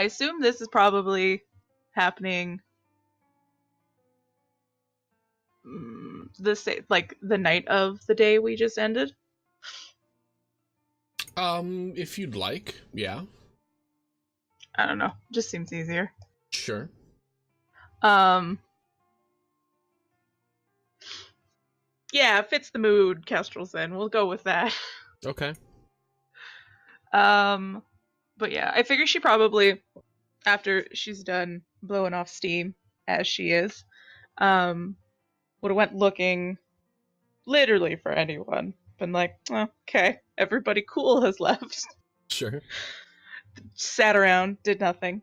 assume this is probably happening the night of the day we just ended. If you'd like, yeah. I don't know. Just seems easier. Sure. Yeah, fits the mood, Kestrel said. We'll go with that. Okay. But yeah, I figure she probably, after she's done blowing off steam, as she is, would have went looking literally for anyone. Been like, oh, okay, everybody cool has left. Sure. Sat around, did nothing.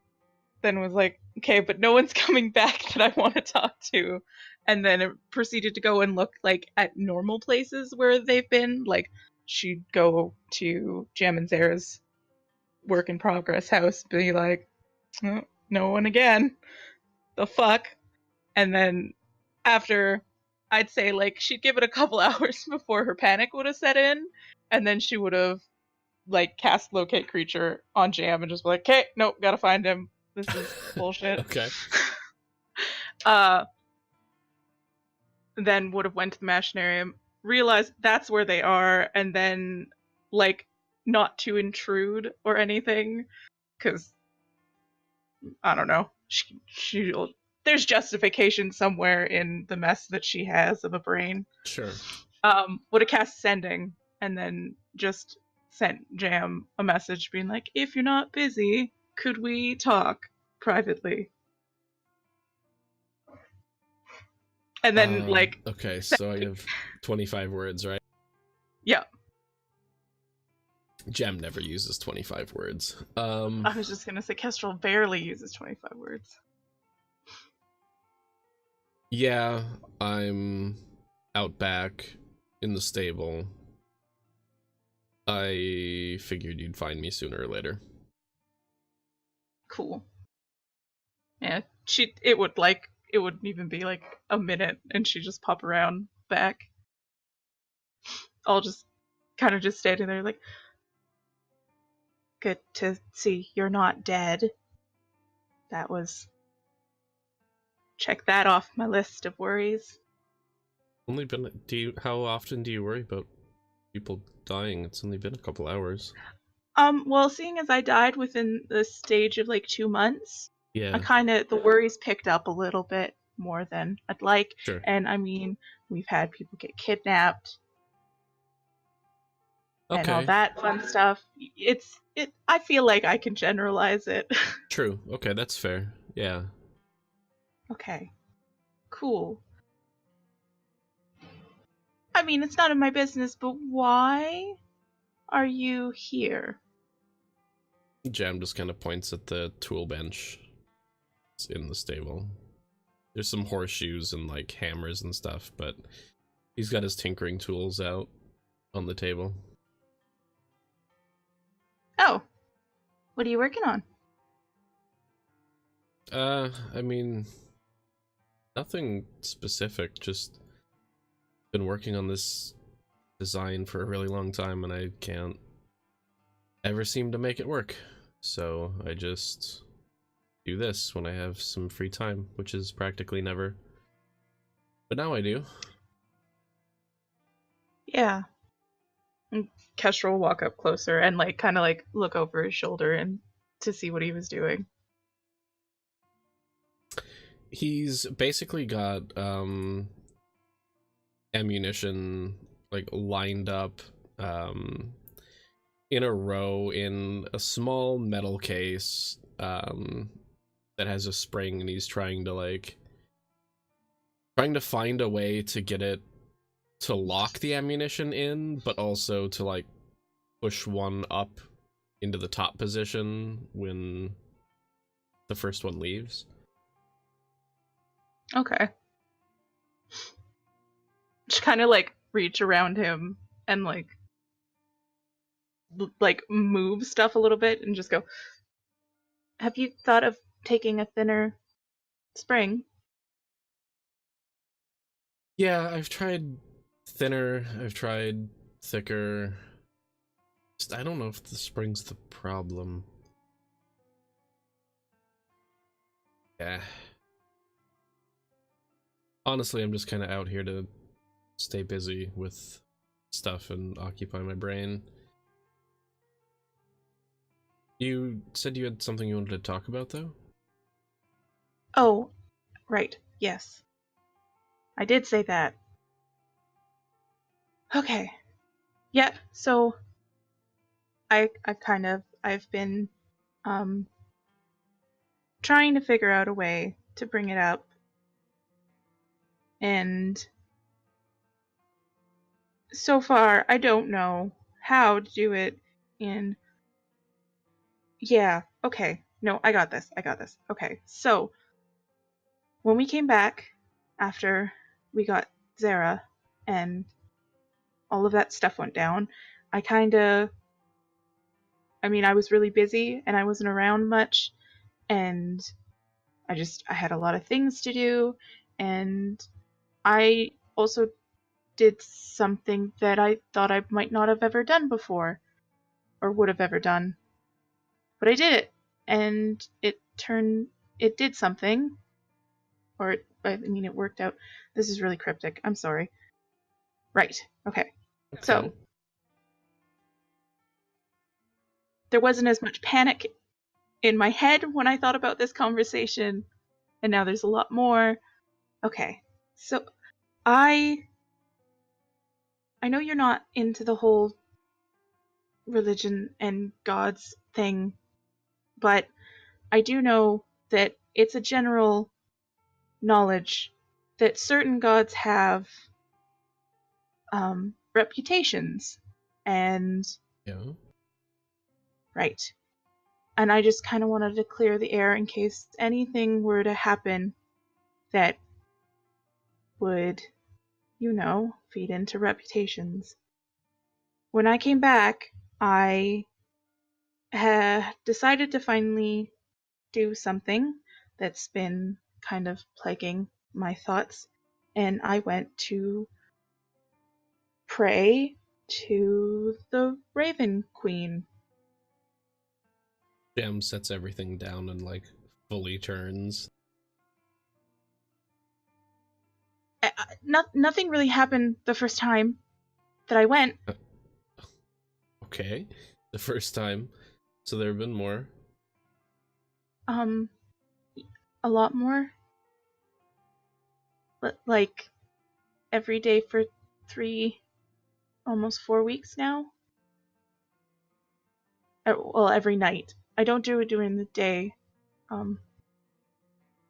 Then was like, okay, but no one's coming back that I want to talk to. And then it proceeded to go and look like at normal places where they've been. Like she'd go to Jammorn's work in progress house, be like, oh, no one again. The fuck? And then after, I'd say like she'd give it a couple hours before her panic would have set in, and then she would have like cast locate creature on Jam and just be like, okay, nope, gotta find him. This is bullshit. Okay. Then would have went to the machinarium, realized that's where they are, and then like not to intrude or anything, because I don't know. She'll there's justification somewhere in the mess that she has of a brain. Sure. Would have cast sending and then just sent Jam a message being like, if you're not busy, could we talk privately? And then okay, so I have 25 words, right? Yeah. Gem never uses 25 words. I was just gonna say Kestrel barely uses 25 words. Yeah, I'm out back in the stable. I figured you'd find me sooner or later. Cool. Yeah, it wouldn't even be like a minute and she'd just pop around back. I'll just kind of just standing there like, good to see you're not dead. That was... check that off my list of worries. Only been... how often do you worry about people dying? It's only been a couple hours. Well, seeing as I died within the stage of like 2 months, yeah, the worries picked up a little bit more than I'd like. Sure. And I mean, we've had people get kidnapped. Okay. And all that fun stuff. I feel like I can generalize it. True. Okay, that's fair. Yeah. Okay. Cool. I mean, it's none of my business, but why are you here? Jam just kind of points at the tool bench in the stable. There's some horseshoes and like hammers and stuff, but he's got his tinkering tools out on the table. Oh. What are you working on? I mean, nothing specific, just been working on this design for a really long time and I can't ever seem to make it work. So I just do this when I have some free time, which is practically never. But now I do. Yeah. And Kestrel will walk up closer and like kind of like look over his shoulder and to see what he was doing. He's basically got ammunition like lined up in a row in a small metal case that has a spring, and he's trying to find a way to get it to lock the ammunition in, but also to like push one up into the top position when the first one leaves. Okay. Just kind of like reach around him and like move stuff a little bit and just go, have you thought of taking a thinner spring? Yeah, I've tried thinner, I've tried thicker. Just, I don't know if the spring's the problem. Yeah. Honestly, I'm just kind of out here to stay busy with stuff and occupy my brain. You said you had something you wanted to talk about, though? Oh, right. Yes. I did say that. Okay. Yeah, so I've been um trying to figure out a way to bring it up, and so far I don't know how to do it. And yeah, okay. No, I got this. Okay. So, when we came back after we got Zara and all of that stuff went down, I was really busy and I wasn't around much, and I had a lot of things to do, and I also did something that I thought I might not have ever done before or would have ever done. But I did it, and it did something, or it worked out. This is really cryptic. I'm sorry. Right. Okay. Okay. So, there wasn't as much panic in my head when I thought about this conversation, and now there's a lot more. Okay. So, I I know you're not into the whole religion and gods thing, but I do know that it's a general knowledge that certain gods have reputations. And, Yeah. right. And I just kind of wanted to clear the air in case anything were to happen that would, feed into reputations. When I came back, I had decided to finally do something that's been kind of plaguing my thoughts, and I went to pray to the Raven Queen. Jam sets everything down and, like, fully turns. Nothing really happened the first time that I went. Okay. The first time. So there have been more. Um, a lot more. Like every day for 3, almost 4 weeks now. Well, every night. I don't do it during the day,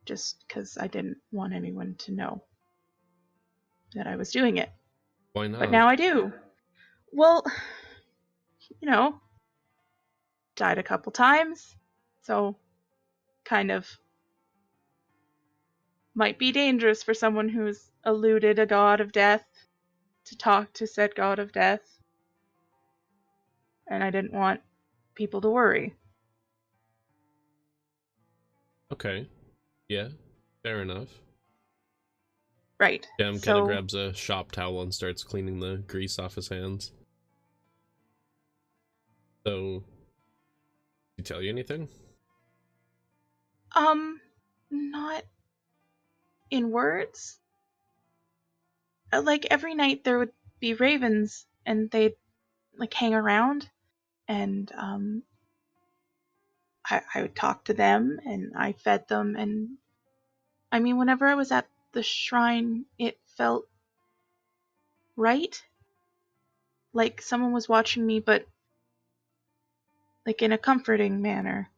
just because I didn't want anyone to know that I was doing it. Why But not? now I do. Well, you know, died a couple times, so kind of might be dangerous for someone who's eluded a god of death to talk to said god of death. And I didn't want people to worry. Okay. Yeah. Fair enough. Right. Jam kind of So, grabs a shop towel and starts cleaning the grease off his hands. So, did he tell you anything? not in words. Like every night there would be ravens and they'd like hang around, and I would talk to them and I fed them, and whenever I was at the shrine it felt right, like someone was watching me, but like in a comforting manner,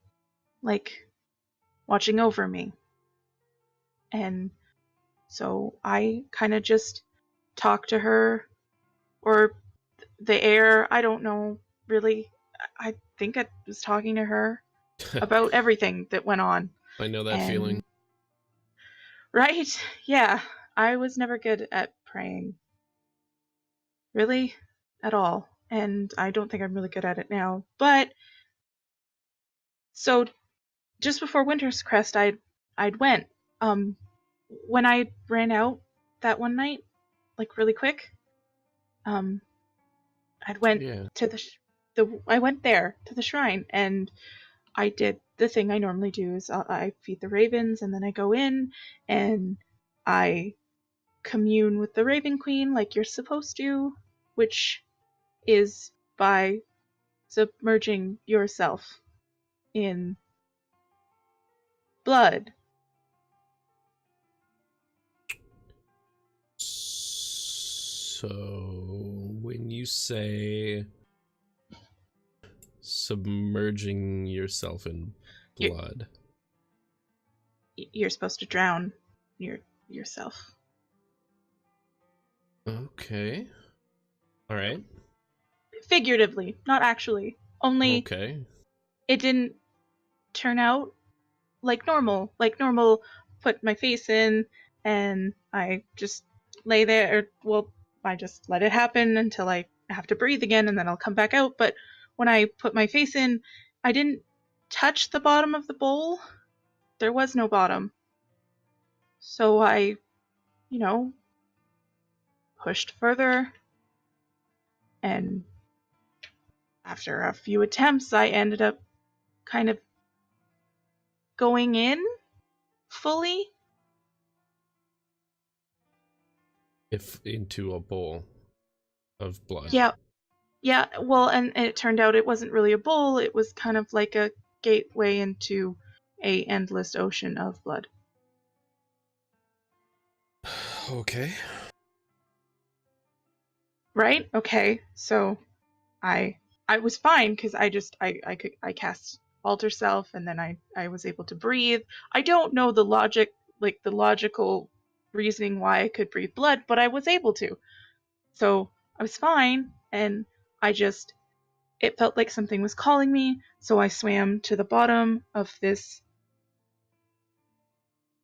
like watching over me. And so I kind of just talked to her, or the air, I don't know really. I think I was talking to her about everything that went on. I know that feeling. And right, yeah, I was never good at praying, really, at all, and I don't think I'm really good at it now. But so just before Winter's Crest, I'd went. When I ran out that one night, like really quick, um, I'd went Yeah. to I went there to the shrine, and I did the thing I normally do is I feed the ravens, and then I go in and I commune with the Raven Queen like you're supposed to, which is by submerging yourself in blood. So, when you say submerging yourself in You're, blood, you're supposed to drown yourself. okay, all right, Figuratively, not actually. Only okay, it didn't turn out like normal. Like normal, put my face in and I just lay there. Well, I just let it happen until I have to breathe again and then I'll come back out. But when I put my face in, I didn't touch the bottom of the bowl. There was no bottom. So I, you know, pushed further, and after a few attempts, I ended up kind of going in fully. if into a bowl of blood. Yeah, yeah. Well, and it turned out it wasn't really a bowl. It was kind of like a gateway into a endless ocean of blood. Okay. Right? Okay. So I I was fine because I cast alter self, and then I was able to breathe. I don't know the logic, like the logical reasoning why I could breathe blood, but I was able to. So I was fine, and I just it felt like something was calling me, so I swam to the bottom of this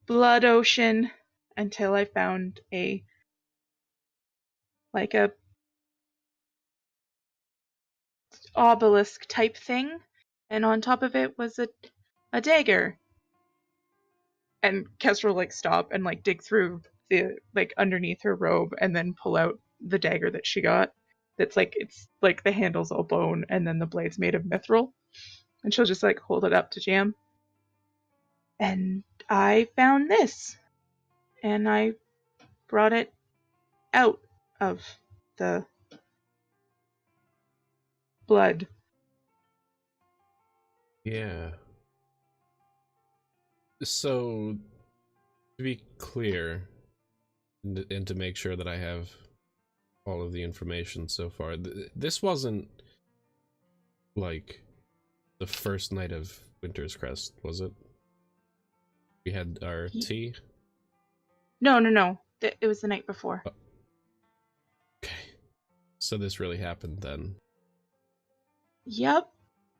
blood ocean until I found a like a obelisk type thing, and on top of it was a dagger. And Kestrel like stop and like dig through the like underneath her robe and then pull out the dagger that she got. That's like it's like the handle's all bone and then the blade's made of mithril. And she'll just like hold it up to Jam. And I found this, and I brought it out of the blood. Yeah. So, to be clear, and to make sure that I have all of the information so far, this wasn't like the first night of Winter's Crest, was it? We had our tea. No, no, no. It was the night before. Oh, okay. So this really happened then. Yep,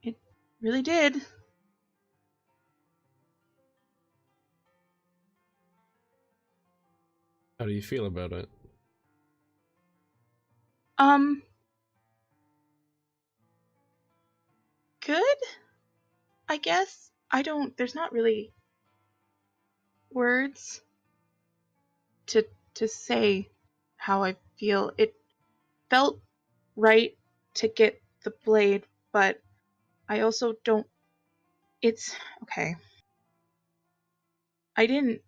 it really did. How do you feel about it? Um, good, I guess. I don't, there's not really words to to say how I feel. It felt right to get the blade, but I also don't. It's okay. I didn't.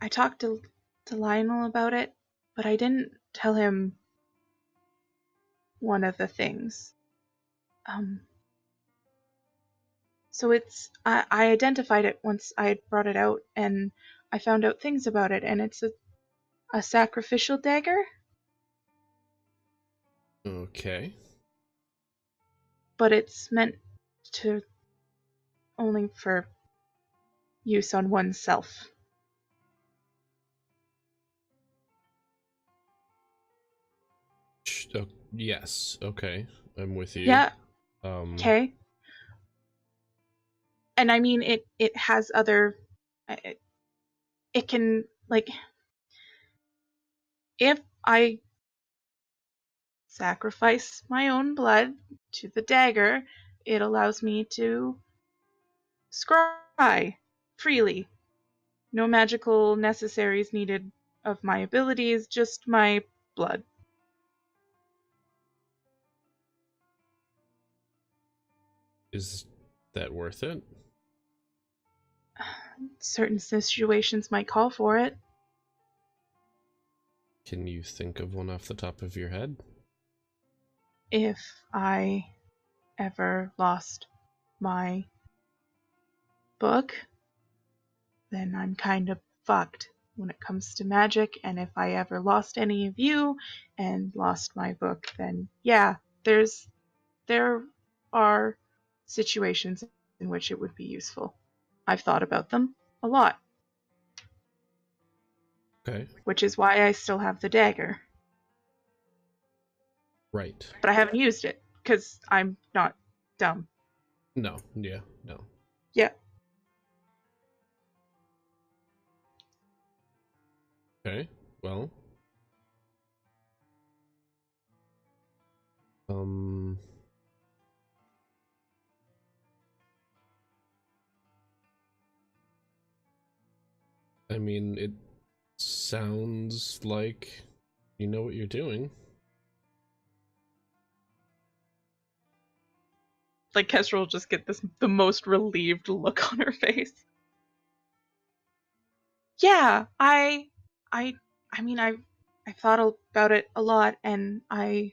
I talked to Lionel about it, but I didn't tell him one of the things. Um. So I identified it once I had brought it out, and I found out things about it, and it's a sacrificial dagger, Okay. but it's meant to only for use on oneself. Oh, yes. Okay. I'm with you. Yeah, okay. And I mean, it has other. It can like if I sacrifice my own blood to the dagger, it allows me to scry freely. No magical necessaries needed of my abilities, just my blood. Is that worth it? certain situations might call for it. Can you think of one off the top of your head? If I ever lost my book, then I'm kind of fucked when it comes to magic. And if I ever lost any of you and lost my book, then yeah, there are situations in which it would be useful. I've thought about them a lot, Okay. which is why I still have the dagger. Right. But I haven't used it because I'm not dumb. No. Yeah. No. Yeah. Okay. Well. I mean, it sounds like you know what you're doing. Like Kestrel will just get the most relieved look on her face. Yeah, I mean I've thought about it a lot, and I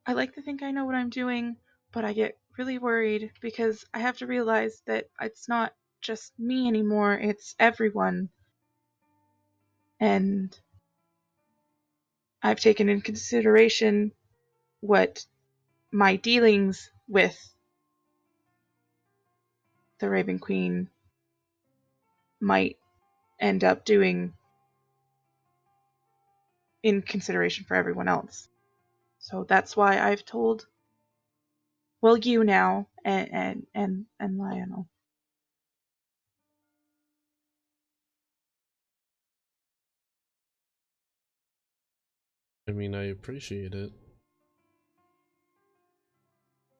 like to think I know what I'm doing, but I get really worried because I have to realize that it's not just me anymore, it's everyone. And I've taken into consideration what my dealings with the Raven Queen might end up doing in consideration for everyone else. So that's why I've told, well, you now and Lionel. I mean, I appreciate it.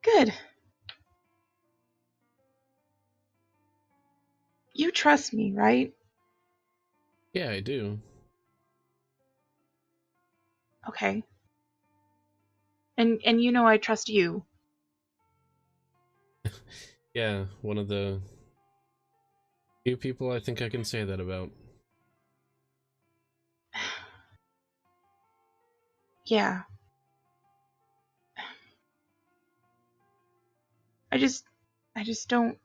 Good. You trust me, right? Yeah, I do. Okay. And you know I trust you. Yeah, one of the few people I think I can say that about. Yeah. I just don't.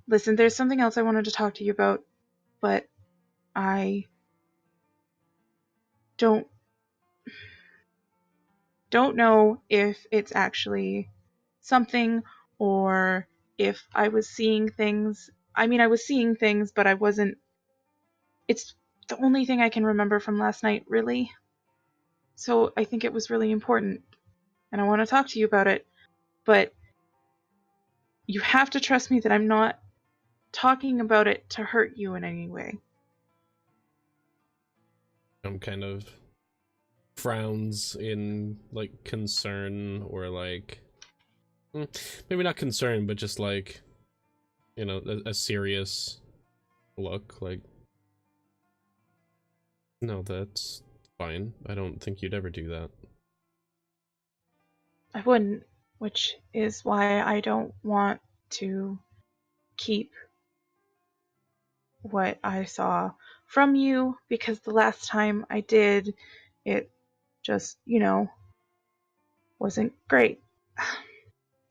Listen, there's something else I wanted to talk to you about, but I don't know if it's actually something or if I was seeing things. I mean, I was seeing things, but I wasn't. It's the only thing I can remember from last night, really. So I think it was really important, and I want to talk to you about it, but you have to trust me that I'm not talking about it to hurt you in any way. I'm kind of frowns in like concern or like maybe not concern, but just like, you know, a serious look. Like, no, that's fine. I don't think you'd ever do that. I wouldn't, which is why I don't want to keep what I saw from you, because the last time I did, it just, wasn't great.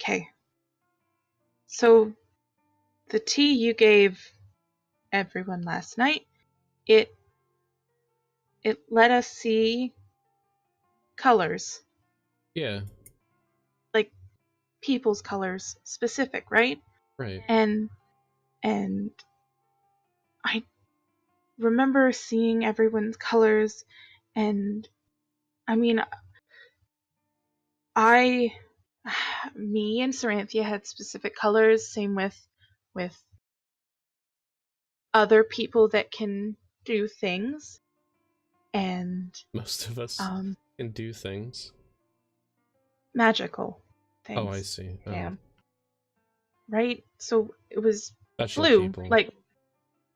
Okay. So the tea you gave everyone last night, it let us see colors, Yeah, like people's colors specific, right? right. And I remember seeing everyone's colors, and I mean, I me and Saranthia had specific colors, same with other people that can do things, and Most of us um can do things. magical Oh, I things. see. Oh, Damn. Right? So it was special blue, people. like,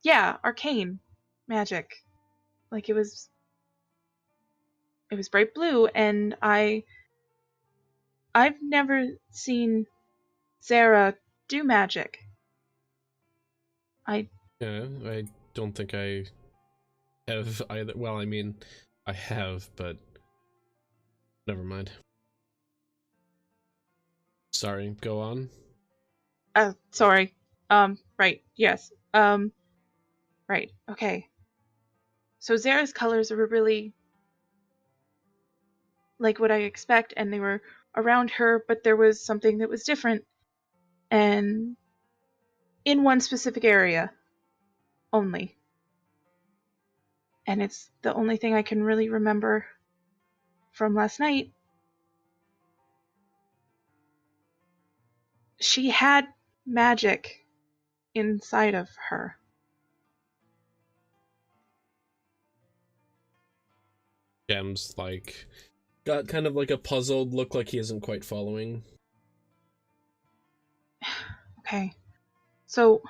yeah, arcane magic. Like it was bright blue, and I've never seen Zara, do magic. Yeah, I don't think I have either. Well, I mean, I have, but never mind. Sorry, go on. Sorry. Right, yes. Right, okay. So Zara's colors were really like what I expect, and they were around her, but there was something that was different, and in one specific area only. And it's the only thing I can really remember from last night. She had magic inside of her. Gem's like got kind of like a puzzled look, like he isn't quite following. Okay. So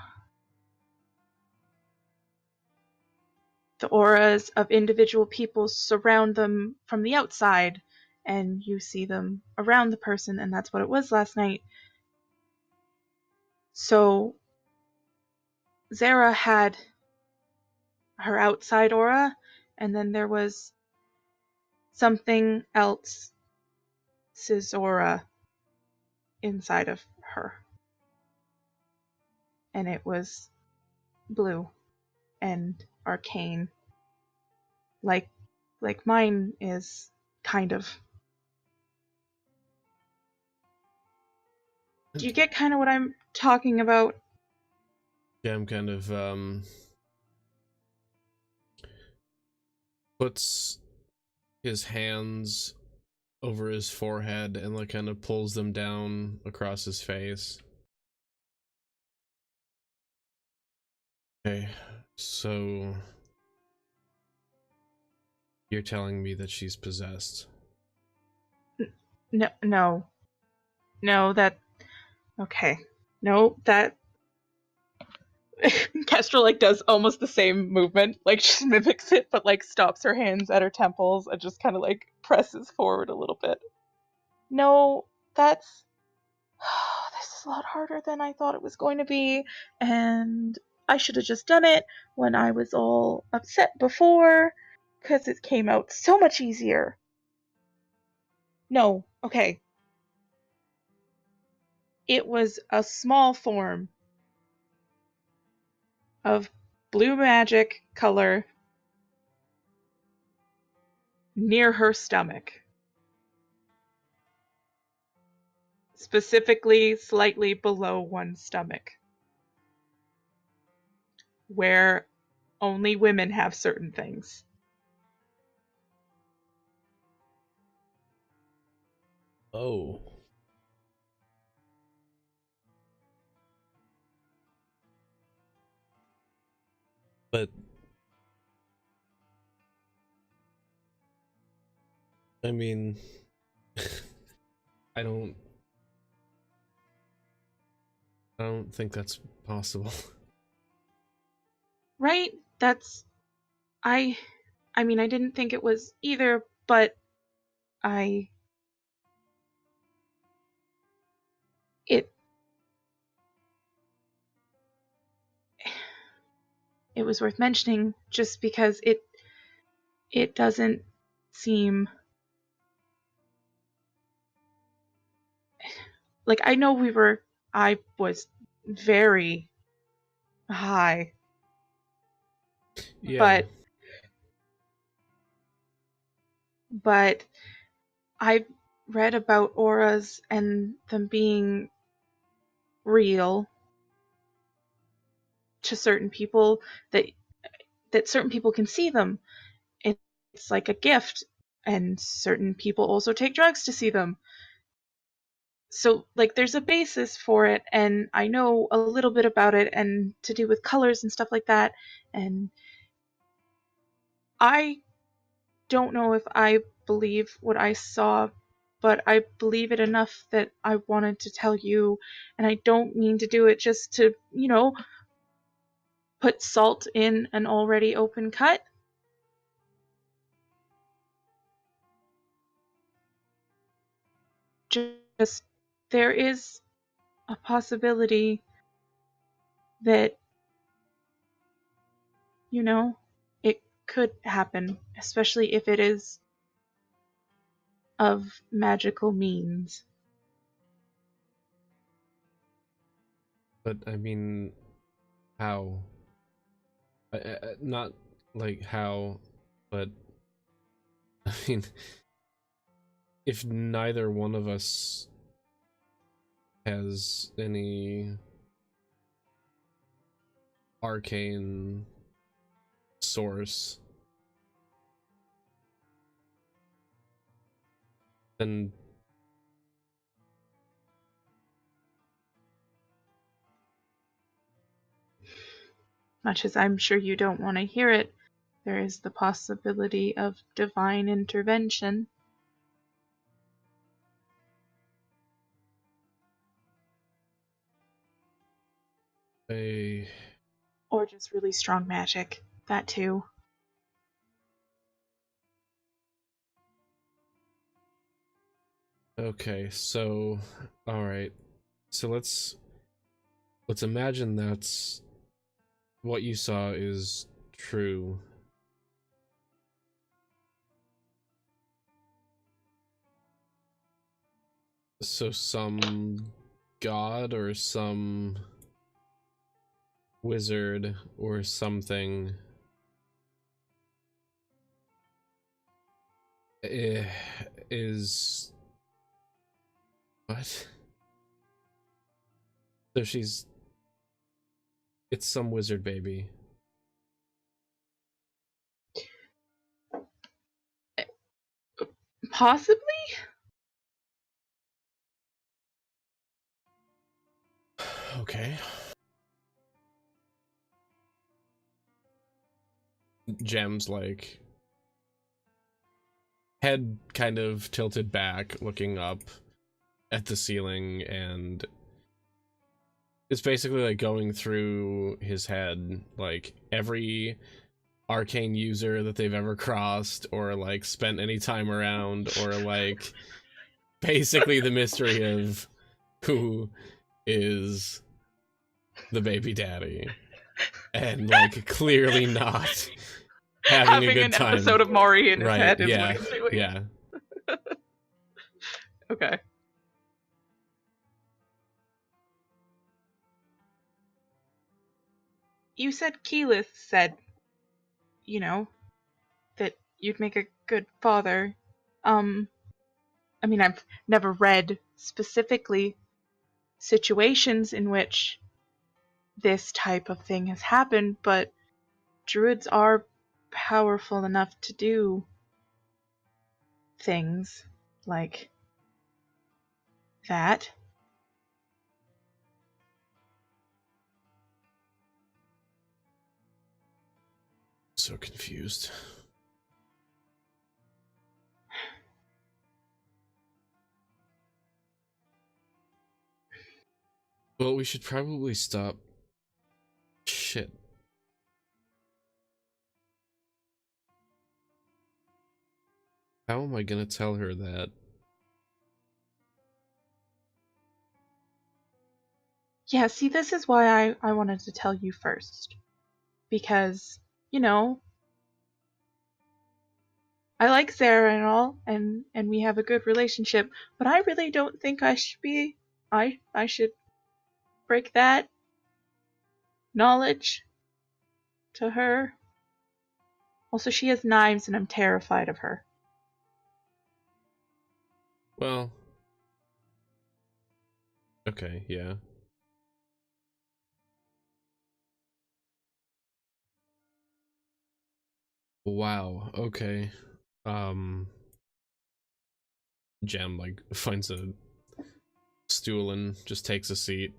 the auras of individual people surround them from the outside, and you see them around the person, and that's what it was last night. So Zara had her outside aura, and then there was something else's aura inside of her. And it was blue and arcane. Like mine is, kind of. Do you get kind of what I'm talking about? Gem kind of puts his hands over his forehead and like kind of pulls them down across his face. Okay, so you're telling me that she's possessed? No, that. Okay. No, that. Kestrel like does almost the same movement, like she mimics it, but like stops her hands at her temples and just kind of like presses forward a little bit. No, that's. This is a lot harder than I thought it was going to be, and I should have just done it when I was all upset before, because it came out so much easier. No, okay. It was a small form of blue magic color near her stomach. Specifically, slightly below one's stomach. Where only women have certain things. Oh. But I mean, I don't think that's possible. Right? That's. I mean, I didn't think it was either, but I. It. It was worth mentioning just because it doesn't seem like I know I was very high, Yeah. but but I've read about auras and them being real to certain people, that certain people can see them. It's like a gift, and certain people also take drugs to see them. So like there's a basis for it, and I know a little bit about it and to do with colors and stuff like that, and I don't know if I believe what I saw, but I believe it enough that I wanted to tell you, and I don't mean to do it just to, put salt in an already open cut. Just there is a possibility that, it could happen, especially if it is of magical means. But I mean, how? Not like how, but I mean, if neither one of us has any arcane source, then Much as I'm sure you don't want to hear it, there is the possibility of divine intervention. I... Or just really strong magic. That too. Okay, so all right. So let's imagine that's what you saw is true. So some god or some wizard or something is what? So it's some wizard baby. Possibly? Okay. Gem's like head kind of tilted back, looking up at the ceiling, and it's basically like going through his head, like every arcane user that they've ever crossed or like spent any time around, or like basically the mystery of who is the baby daddy, and like clearly not having a Having good an time. episode of Maury in his Right, head is yeah, what he's doing. yeah. Okay. You said Keyleth said, that you'd make a good father. I mean, I've never read specifically situations in which this type of thing has happened, but druids are powerful enough to do things like that. So confused. Well, we should probably stop. Shit. How am I gonna tell her that? Yeah, see, this is why I wanted to tell you first. Because, I like Sarah and all, and we have a good relationship, but I really don't think I should be. I should break that knowledge to her. Also, she has knives, and I'm terrified of her. Well, okay, yeah. Wow, okay. Gem, like, finds a stool and just takes a seat.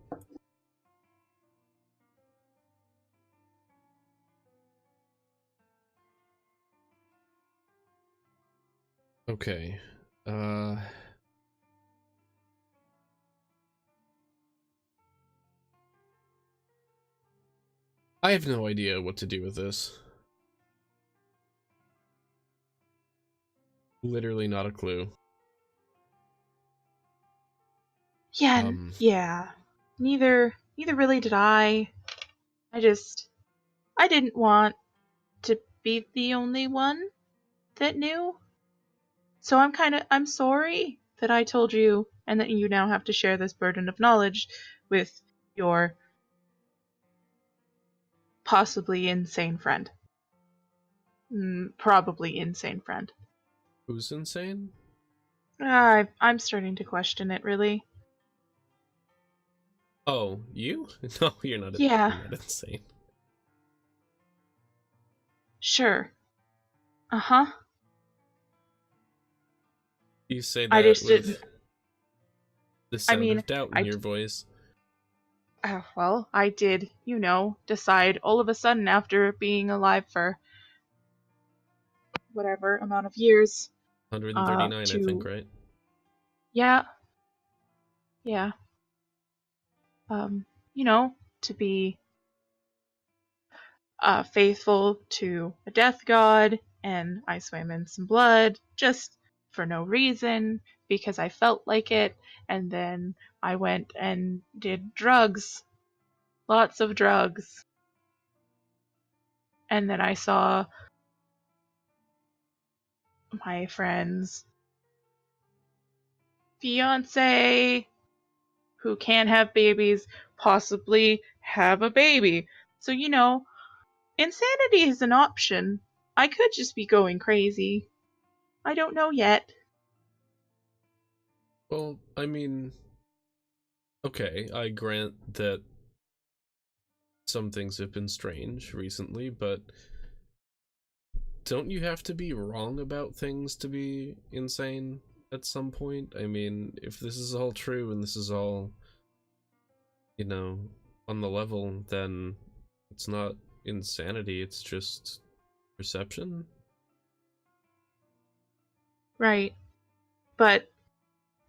Okay. I have no idea what to do with this. Literally not a clue. Yeah, yeah. neither really did I. I didn't want to be the only one that knew. So I'm sorry that I told you and that you now have to share this burden of knowledge with your possibly insane friend. Probably insane friend. Who's insane? I'm starting to question it, really. Oh, you? No, you're not. Yeah, You're not insane. sure. Uh-huh. You say I that just didn't. with the I sound mean, of doubt in your voice. well, I did, decide all of a sudden after being alive for whatever amount of years, 139, I think, to, right? yeah, yeah, um, to be faithful to a death god, and I swam in some blood just for no reason because I felt like it, and then I went and did drugs, lots of drugs, and then I saw my friend's fiance who can have babies possibly have a baby. So, insanity is an option. I could just be going crazy. I don't know yet. Well, I mean, okay, I grant that some things have been strange recently, but don't you have to be wrong about things to be insane at some point? I mean, if this is all true and this is all, you know, on the level, then it's not insanity, it's just perception? Right. But,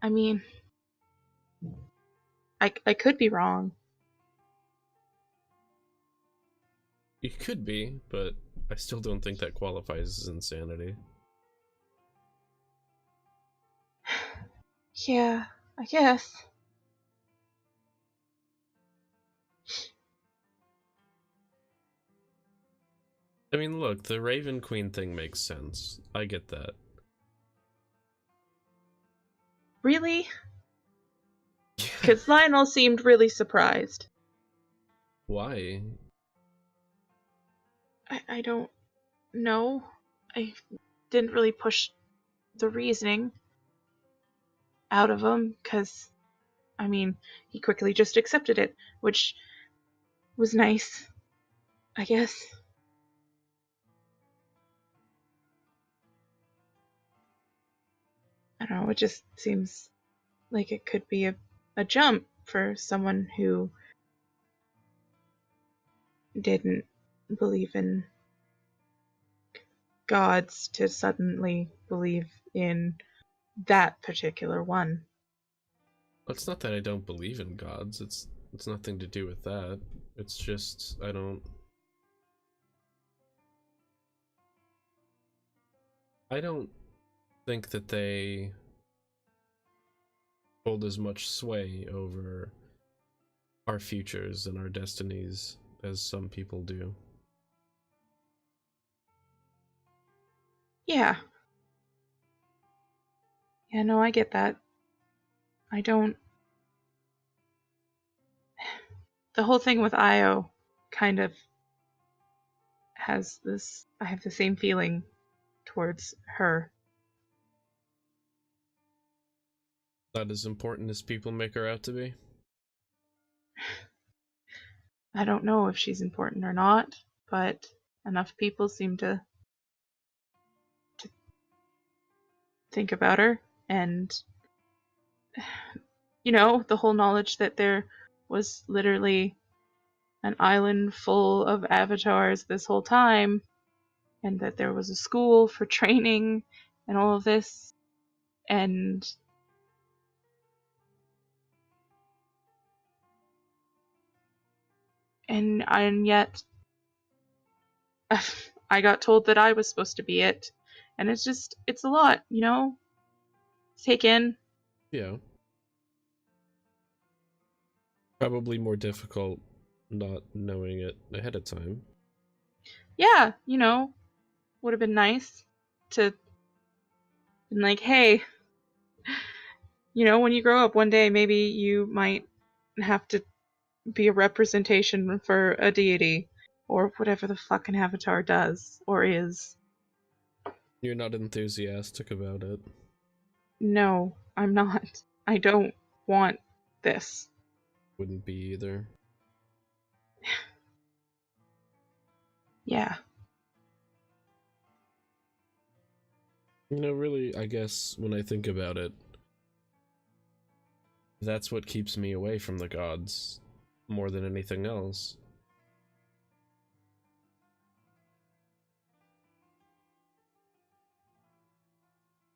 I mean, I could be wrong. It could be, but I still don't think that qualifies as insanity. Yeah, I guess. I mean, look, the Raven Queen thing makes sense. I get that. Really? Because Lionel seemed really surprised. Why? I don't know. I didn't really push the reasoning out of him, because, I mean, he quickly just accepted it, which was nice, I guess. I don't know, it just seems like it could be a jump for someone who didn't believe in gods to suddenly believe in that particular one. It's not that I don't believe in gods. It's nothing to do with that. It's just I don't think that they hold as much sway over our futures and our destinies as some people do. Yeah. Yeah, no, I get that. I don't. The whole thing with Io kind of has this. I have the same feeling towards her. Not as important as people make her out to be. I don't know if she's important or not, but enough people seem to think about her, and the whole knowledge that there was literally an island full of avatars this whole time, and that there was a school for training and all of this, and yet I got told that I was supposed to be it, and it's a lot, to take in. Yeah. Probably more difficult not knowing it ahead of time. Yeah, would have been nice to been like, hey, when you grow up one day, maybe you might have to be a representation for a deity or whatever the fucking avatar does or is. You're not enthusiastic about it. No, I'm not. I don't want this. Wouldn't be either. Yeah. Really, I guess when I think about it, that's what keeps me away from the gods more than anything else.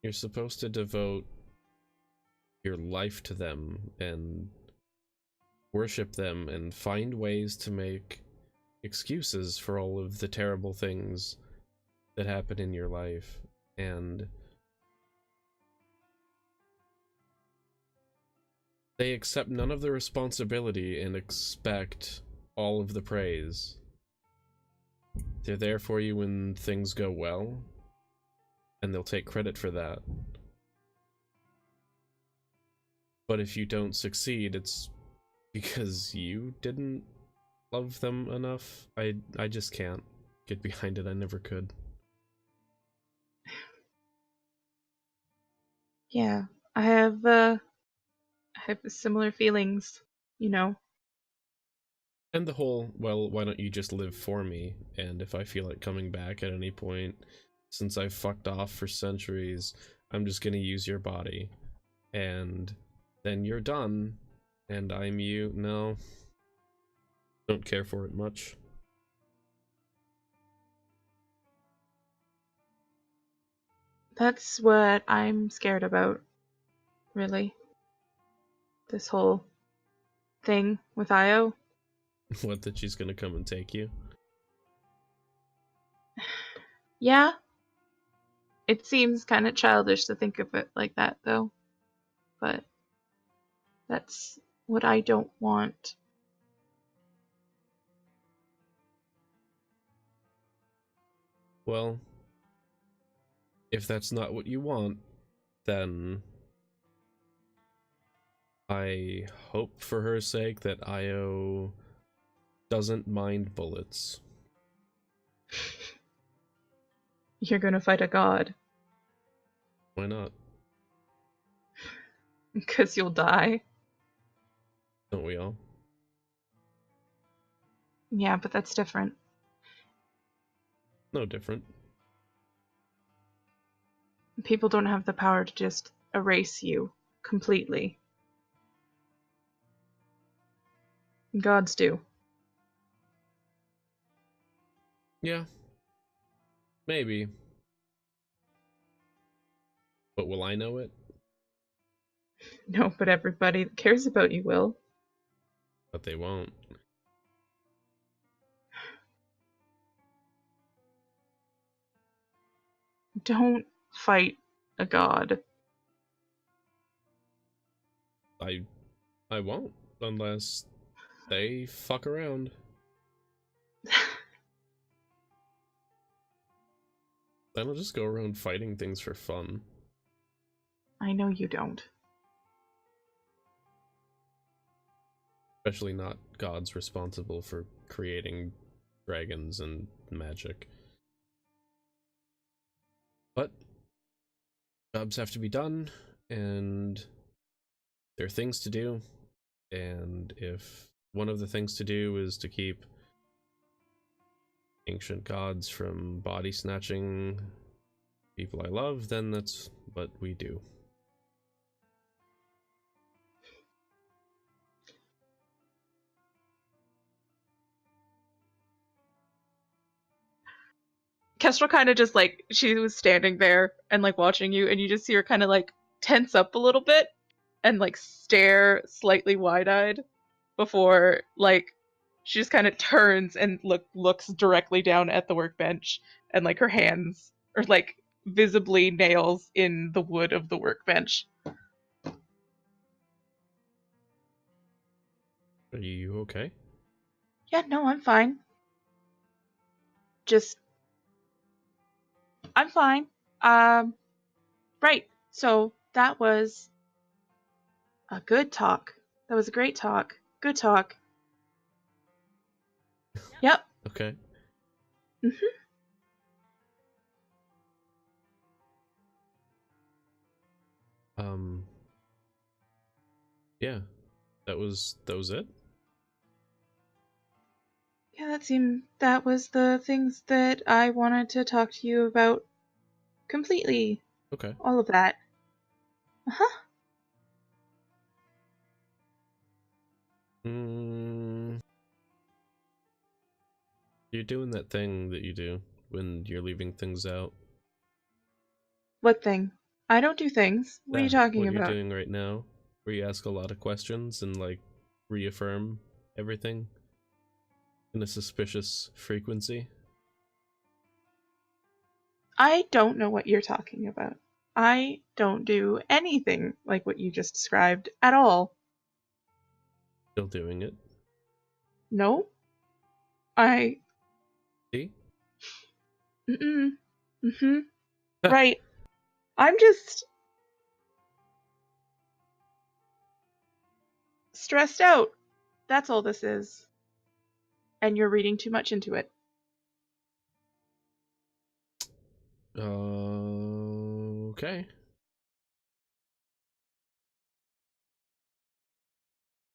You're supposed to devote your life to them and worship them and find ways to make excuses for all of the terrible things that happen in your life. And they accept none of the responsibility and expect all of the praise. They're there for you when things go well, and they'll take credit for that. But if you don't succeed, it's because you didn't love them enough. I just can't get behind it. I never could. Yeah. I have similar feelings, you know. And the whole, well, why don't you just live for me? And if I feel like coming back at any point, since I've fucked off for centuries, I'm just gonna use your body. And then you're done, and I'm you. No. Don't care for it much. That's what I'm scared about, really. This whole thing with Io. What, that she's gonna come and take you? Yeah. It seems kind of childish to think of it like that, though. But that's what I don't want. Well, if that's not what you want, then I hope for her sake that Io doesn't mind bullets. You're gonna fight a god. Why not? Because you'll die. Don't we all? Yeah, but that's different. No different. People don't have the power to just erase you completely. Gods do. Yeah, maybe. But will I know it? No, but everybody that cares about you will. But they won't. Don't fight a god. I won't, unless they fuck around. Then I'll just go around fighting things for fun. I know you don't. Especially not gods responsible for creating dragons and magic. But jobs have to be done, and there are things to do. And if one of the things to do is to keep ancient gods from body snatching people I love, then that's what we do. Kestrel kind of just like, she was standing there and like watching you, and you just see her kind of like tense up a little bit and like stare slightly wide eyed before like she just kind of turns and looks directly down at the workbench, and like her hands are like visibly nails in the wood of the workbench. Are you okay? Yeah, no, I'm fine. Just, I'm fine. Right. So that was a good talk. That was a great talk. Good talk. Yep. Okay. Mhm. Um, yeah, that was it? Yeah, that was the things that I wanted to talk to you about completely. Okay. All of that. Uh-huh. Mm, you're doing that thing that you do when you're leaving things out. What thing? I don't do things. What are you That, talking what you're about? doing right now, where you ask a lot of questions and like reaffirm everything in a suspicious frequency. I don't know what you're talking about. I don't do anything like what you just described at all. Still doing it. No. I. See? Mm-mm. Mm-hmm. Right. I'm just stressed out. That's all this is. And you're reading too much into it. Okay.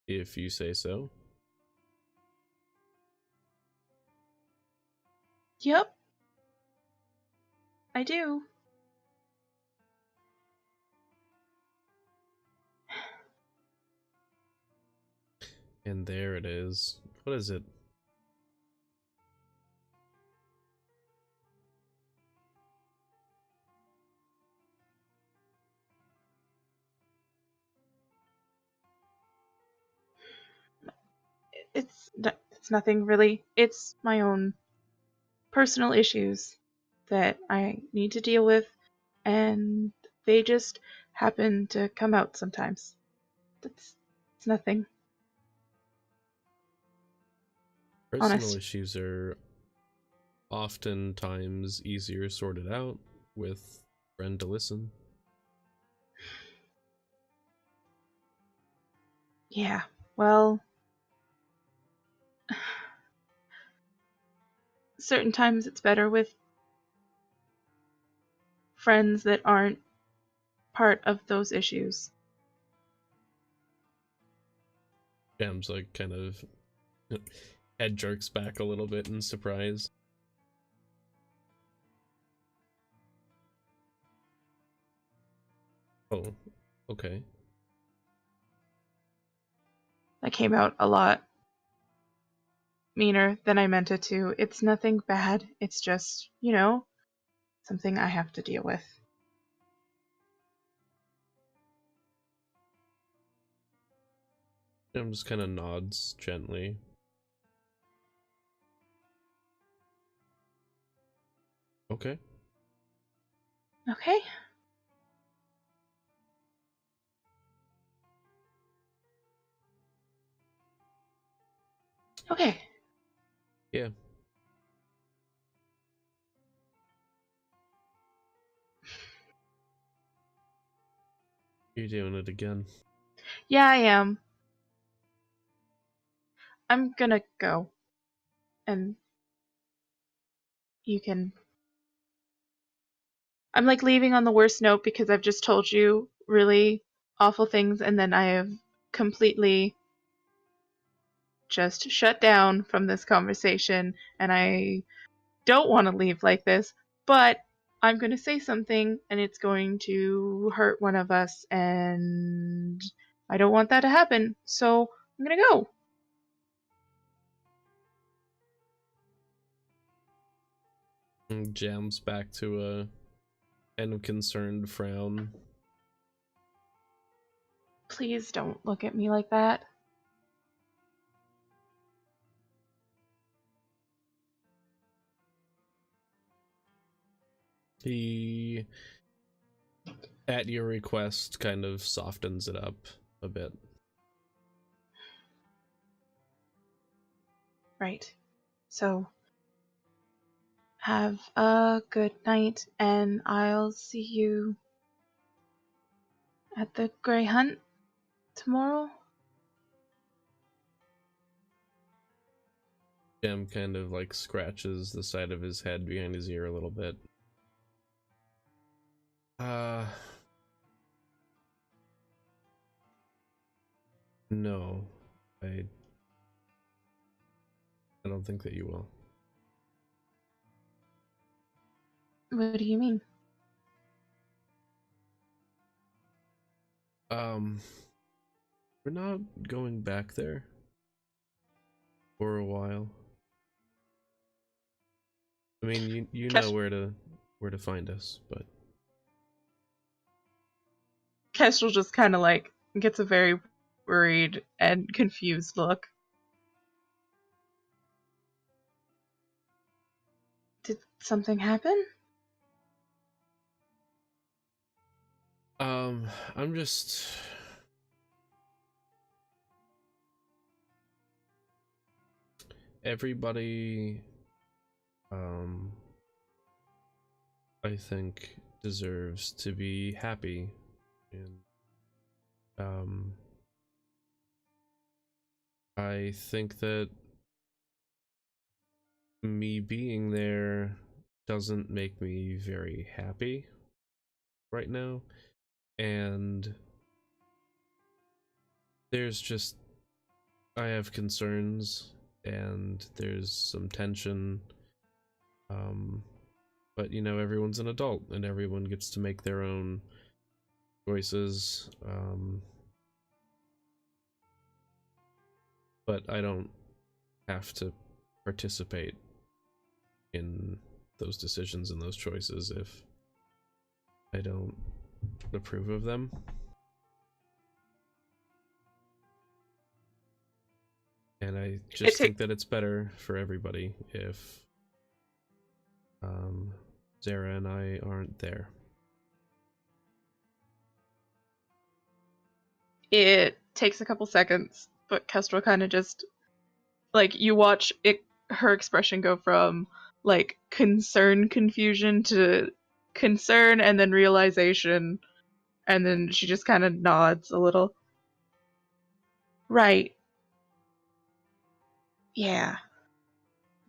If you say so. Yep, I do. And there it is. What is it? It's nothing really. It's my own personal issues that I need to deal with, and they just happen to come out sometimes. It's nothing, Personal honest. issues are oftentimes easier sorted out with a friend to listen. Yeah, well, certain times it's better with friends that aren't part of those issues. Jam's like kind of head jerks back a little bit in surprise. Oh, okay. That came out a lot meaner than I meant it to. It's nothing bad. It's just, something I have to deal with. Jam just kind of nods gently. Okay. Okay? Okay. Yeah. You're doing it again. Yeah, I am. I'm gonna go. And you can. I'm like leaving on the worst note because I've just told you really awful things and then I have completely just shut down from this conversation and I don't want to leave like this, but I'm going to say something and it's going to hurt one of us and I don't want that to happen. So I'm going to go. And Jam's back to a kind of concerned frown. Please don't look at me like that. He, at your request, kind of softens it up a bit. Right. So, have a good night, and I'll see you at the Grey Hunt tomorrow. Jam kind of like scratches the side of his head behind his ear a little bit. No. I don't think that you will. What do you mean? We're not going back there for a while. I mean, you know where to find us, but Kestrel just kind of like gets a very worried and confused look. Did something happen? I'm just everybody I think deserves to be happy, and I think that me being there doesn't make me very happy right now, and there's just I have concerns and there's some tension, but you know, everyone's an adult and everyone gets to make their own choices, but I don't have to participate in those decisions and those choices if I don't approve of them. And I just think that it's better for everybody if Zara and I aren't there. It takes a couple seconds, but Kestrel kind of just like you watch it, her expression go from like confusion to concern, and then realization, and then she just kind of nods a little. Right. Yeah.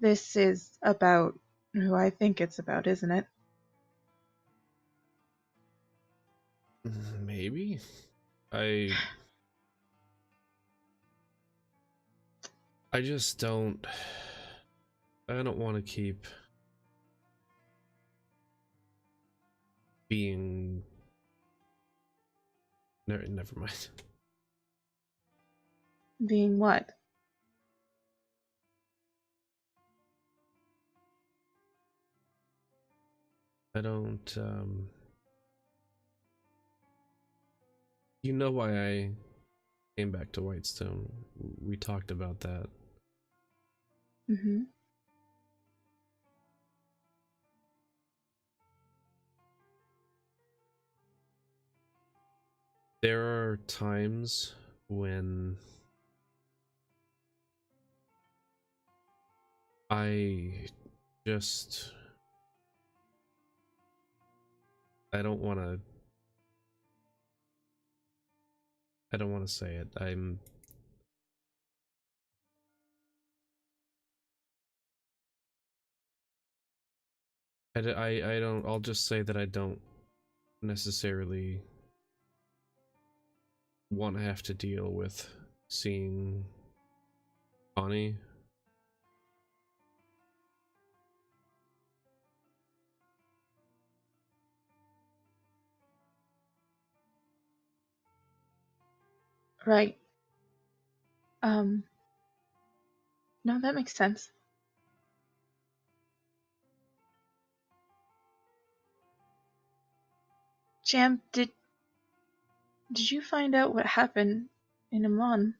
This is about who I think it's about, isn't it? Maybe. I just don't want to keep being never mind. Being what? I don't you know why I came back to Whitestone. We talked about that. Mm-hmm. There are times when I just I don't want to say it. I don't I'll just say that I don't necessarily want to have to deal with seeing Bonnie. Right. No, that makes sense. Jam, did you find out what happened in Amon?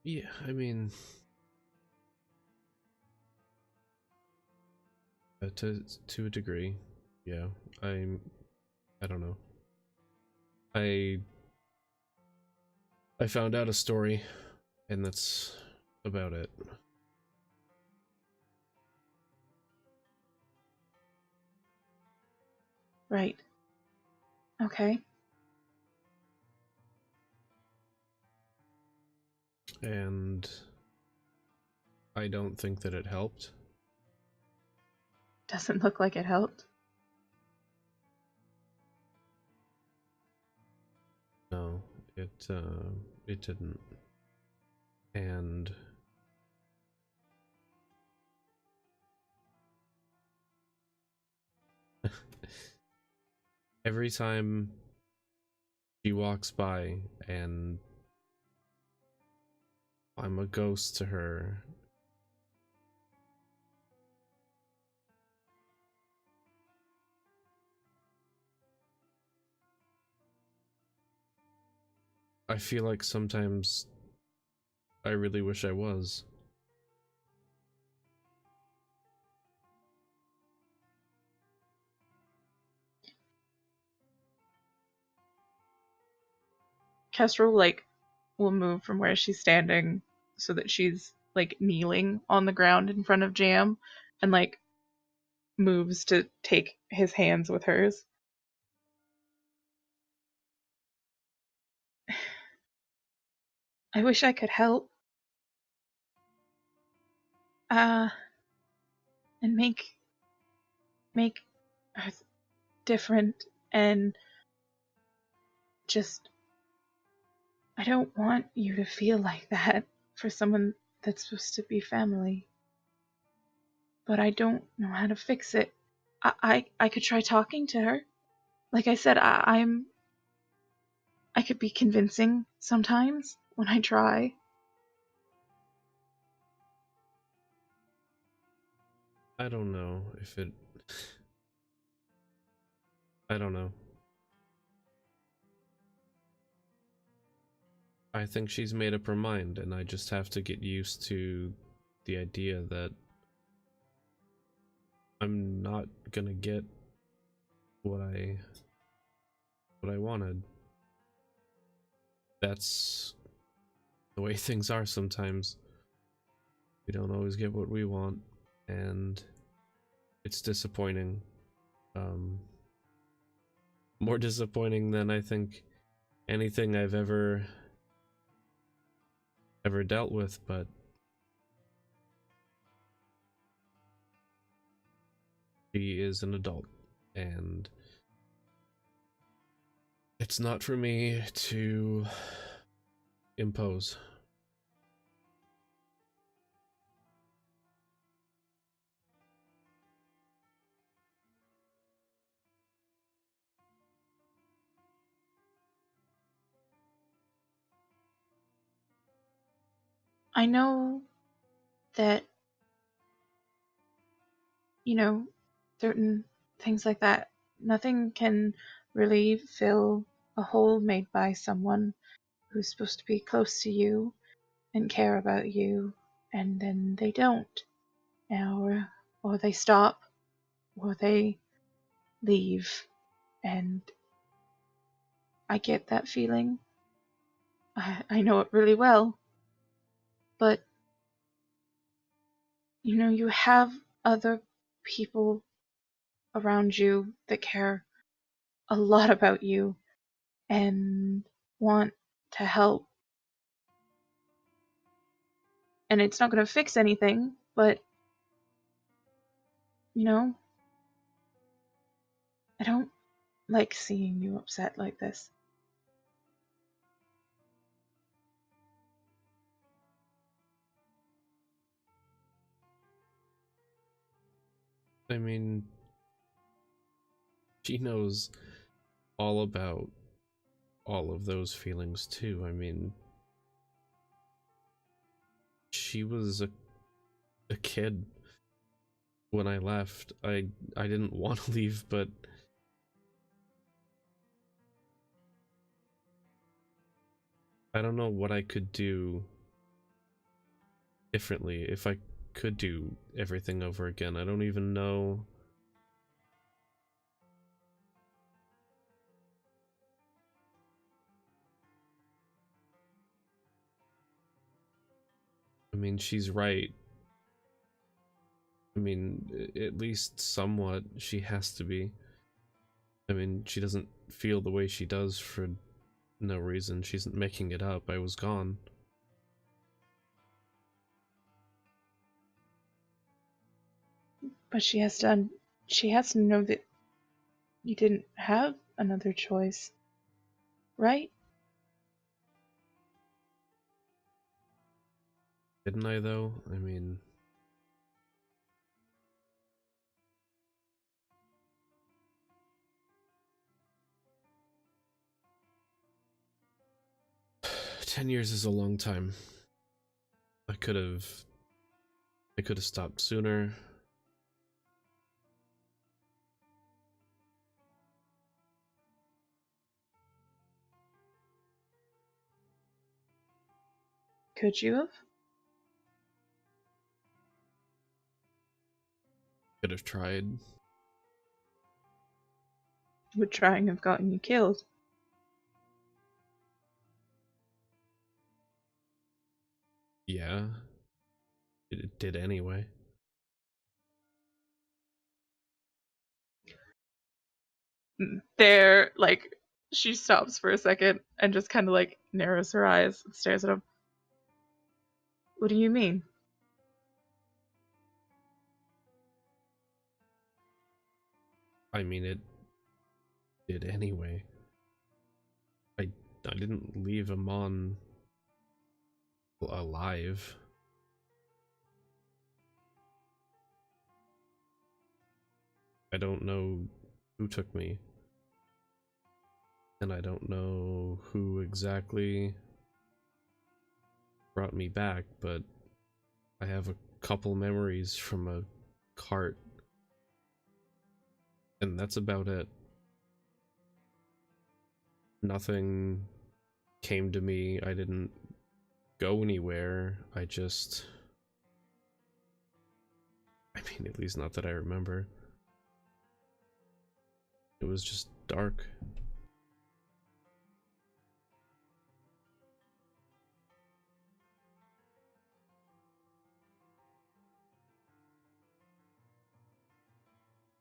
Yeah, I mean, to a degree, yeah. I don't know. I I found out a story, and that's about it. Right. Okay. And I don't think that it helped. Doesn't look like it helped. No, it didn't. And every time she walks by and I'm a ghost to her, I feel like sometimes I really wish I was. Kestrel, like, will move from where she's standing so that she's, like, kneeling on the ground in front of Jam and, like, moves to take his hands with hers. I wish I could help. And make us different, and just, I don't want you to feel like that for someone that's supposed to be family. But I don't know how to fix it. I could try talking to her. Like I said, I could be convincing sometimes when I try. I don't know if it. I don't know. I think she's made up her mind, and I just have to get used to the idea that I'm not gonna get what I wanted. That's the way things are sometimes. We don't always get what we want, and it's disappointing. Um, More disappointing than I think anything I've ever dealt with, but she is an adult, and it's not for me to impose. I know that, you know, certain things like that, nothing can really fill a hole made by someone who's supposed to be close to you and care about you, and then they don't. Or they stop, or they leave. And I get that feeling. I know it really well. But, you have other people around you that care a lot about you and want to help. And it's not going to fix anything, but, you know, I don't like seeing you upset like this. I mean, she knows all about all of those feelings too. I mean, she was a kid when I left. I didn't want to leave, but I don't know what I could do differently if I could do everything over again. I don't even know. mean, she's right. I mean, at least somewhat, she has to be. I mean, she doesn't feel the way she does for no reason. She isn't making it up. I was gone. But she has to know that you didn't have another choice, right? Didn't I, though? I mean... 10 years is a long time. I could have stopped sooner. Could you have? Could have tried. Would trying have gotten you killed? Yeah. It did anyway. There, like, she stops for a second and just kind of like narrows her eyes and stares at him. What do you mean? I mean, it did anyway. I didn't leave Amon alive. I don't know who took me. And I don't know who exactly brought me back, but I have a couple memories from a cart. And that's about it. Nothing came to me. I didn't go anywhere. I mean, at least not that I remember. It was just dark.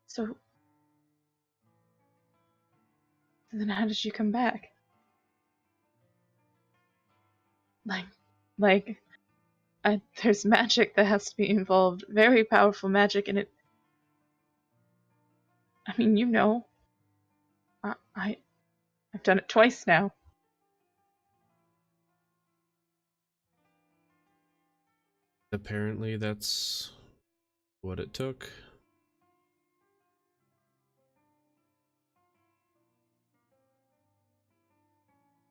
So then how did you come back? Like, there's magic that has to be involved. Very powerful magic, and I mean, you know. I've done it twice now. Apparently that's what it took.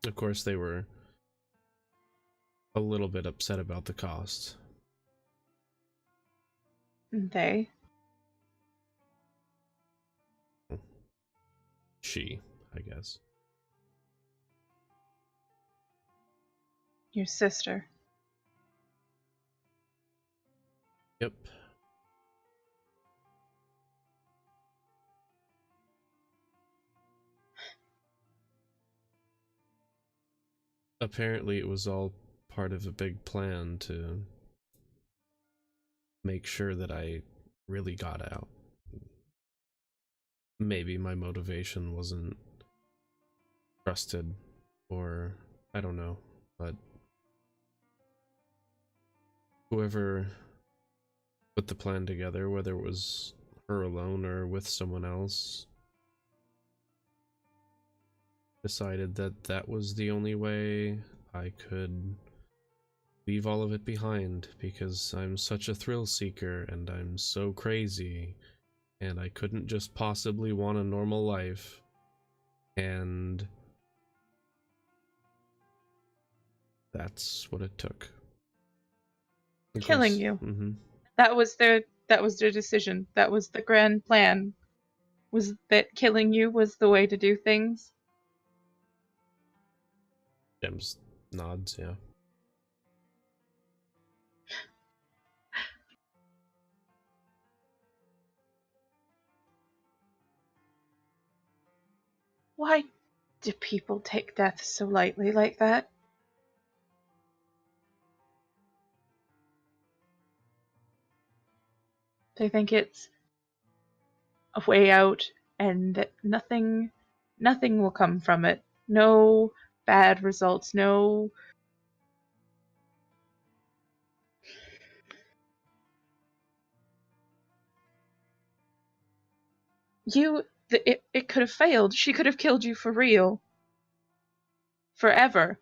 Of course, they were a little bit upset about the cost. They? She, I guess. Your sister. Yep. Apparently it was all part of a big plan to make sure that I really got out. Maybe my motivation wasn't trusted, or I don't know, but whoever put the plan together, whether it was her alone or with someone else, decided that that was the only way I could leave all of it behind, because I'm such a thrill seeker and I'm so crazy and I couldn't just possibly want a normal life. And that's what it took. Of Killing course. you. Mm-hmm. That was their decision. That was the grand plan. Was that killing you was the way to do things? Gems nods, yeah. Why do people take death so lightly like that? They think it's a way out and that nothing will come from it. No bad results, no it could have failed. She could have killed you for real. Forever.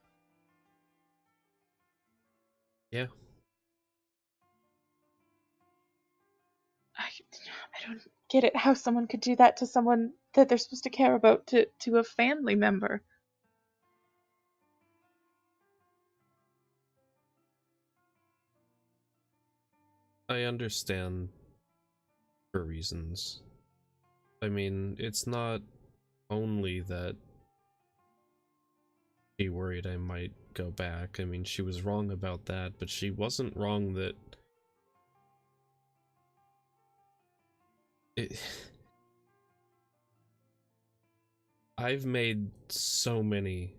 Yeah. I don't get it how someone could do that to someone that they're supposed to care about, to a family member. I understand her reasons. I mean, it's not only that she worried I might go back. I mean, she was wrong about that, but she wasn't wrong that it... I've made so many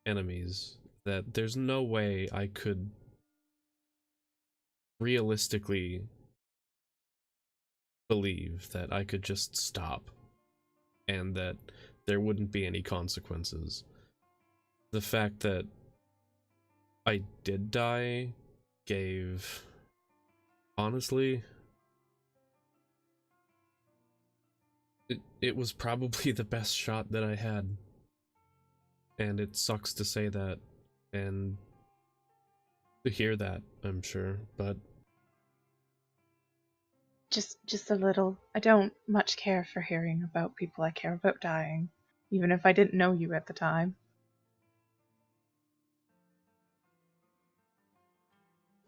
enemies that there's no way I could realistically believe that I could just stop and that there wouldn't be any consequences. The fact that I did die gave, honestly, it was probably the best shot that I had. And it sucks to say that and to hear that, I'm sure, but Just a little. I don't much care for hearing about people I care about dying, even if I didn't know you at the time.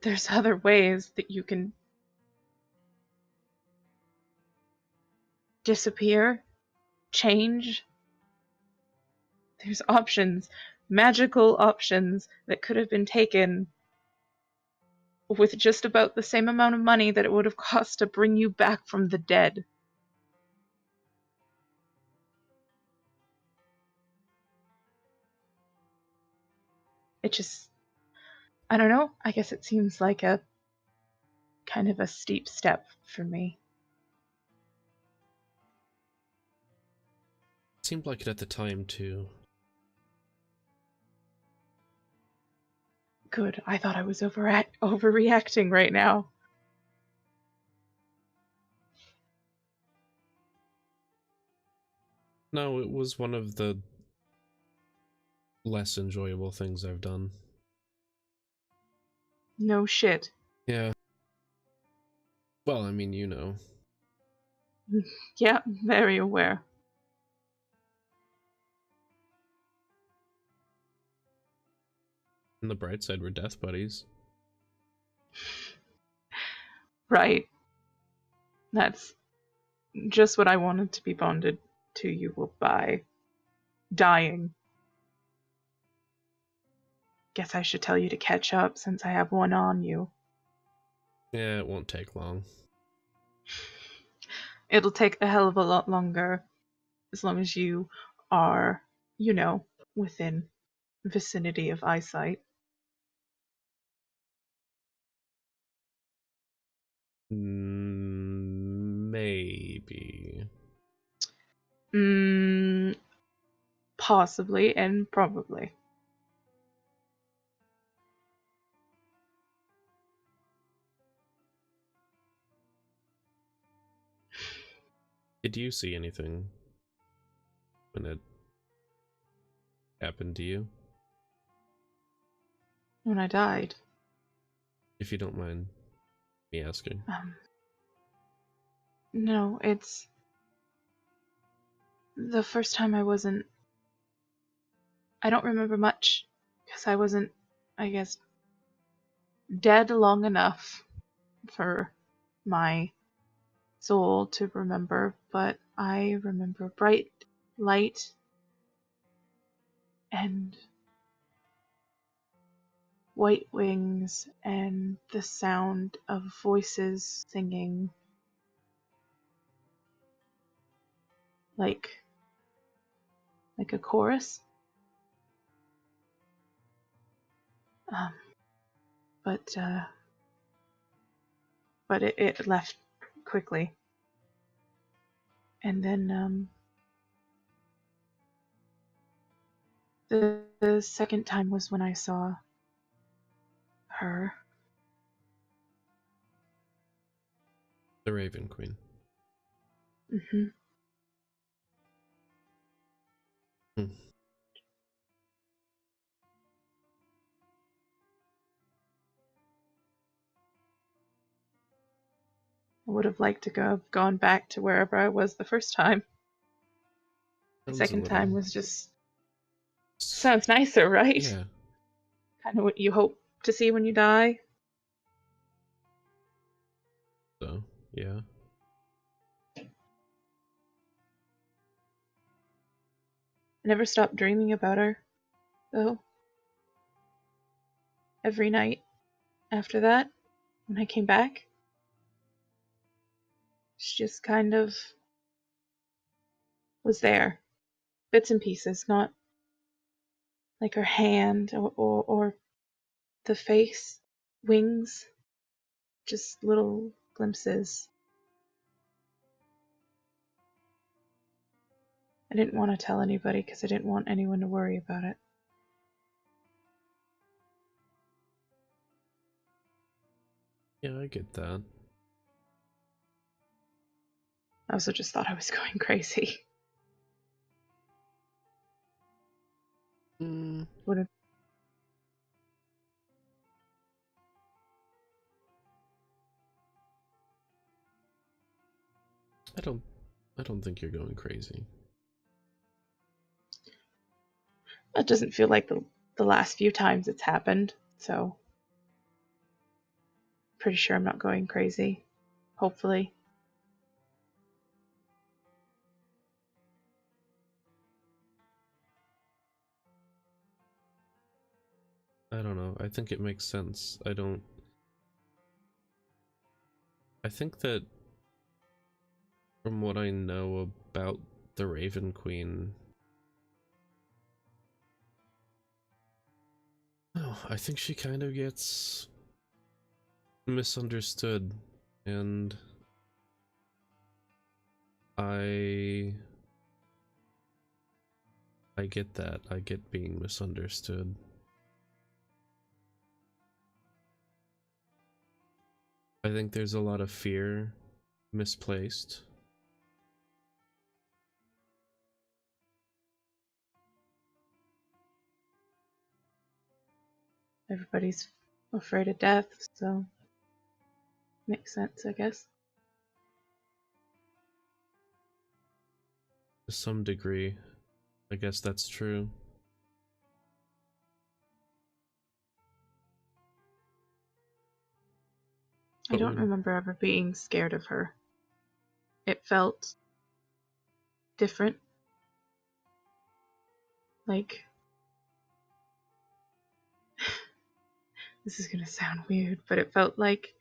There's other ways that you can disappear, change. There's options, magical options that could have been taken with just about the same amount of money that it would have cost to bring you back from the dead. It just, I don't know, I guess it seems like a kind of a steep step for me. it seemed like it at the time too. Good, I thought I was overreacting right now. No, it was one of the less enjoyable things I've done. No shit. Yeah. Well, I mean, you know. Yeah, very aware. On the bright side, we're death buddies. Right. That's just what I wanted to be bonded to you by dying. Guess I should tell you to catch up since I have one on you. Yeah, it won't take long. It'll take a hell of a lot longer as long as you are, within vicinity of eyesight. Maybe. Possibly and probably. Did you see anything when it happened to you? When I died. If you don't mind me asking. No, it's the first time I don't remember much because I wasn't, I guess, dead long enough for my soul to remember, but I remember bright light and white wings and the sound of voices singing like a chorus. Um, but it left quickly. And then the second time was when I saw her. The Raven Queen. Mm-hmm. Hmm. I would have liked to have gone back to wherever I was the first time. The Sounds a second time little... was just sounds nicer, right? Yeah. Kind of what you hope to see when you die. So, yeah. I never stopped dreaming about her, though. Every night after that, when I came back, she just kind of was there. Bits and pieces, not like her hand or the face, wings, just little glimpses. I didn't want to tell anybody because I didn't want anyone to worry about it. Yeah, I get that. I also just thought I was going crazy. Would have. I don't think you're going crazy. It doesn't feel like the last few times it's happened, so pretty sure I'm not going crazy. Hopefully. I don't know. I think it makes sense. I think that from what I know about the Raven Queen, oh, I think she kind of gets misunderstood, and I get that. I get being misunderstood. I think there's a lot of fear misplaced. Everybody's afraid of death, so makes sense, I guess. To some degree, I guess that's true. I But don't remember ever being scared of her. It felt different. Like, this is gonna sound weird, but it felt like,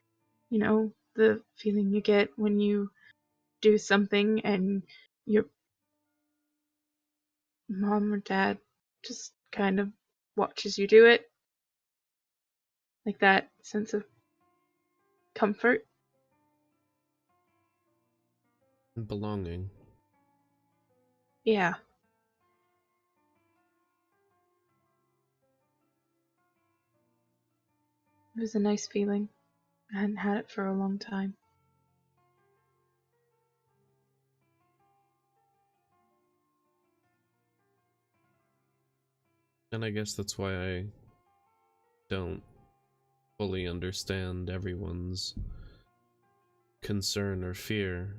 the feeling you get when you do something and your mom or dad just kind of watches you do it. Like that sense of comfort. belonging. Yeah, it was a nice feeling. I hadn't had it for a long time. And I guess that's why I don't fully understand everyone's concern or fear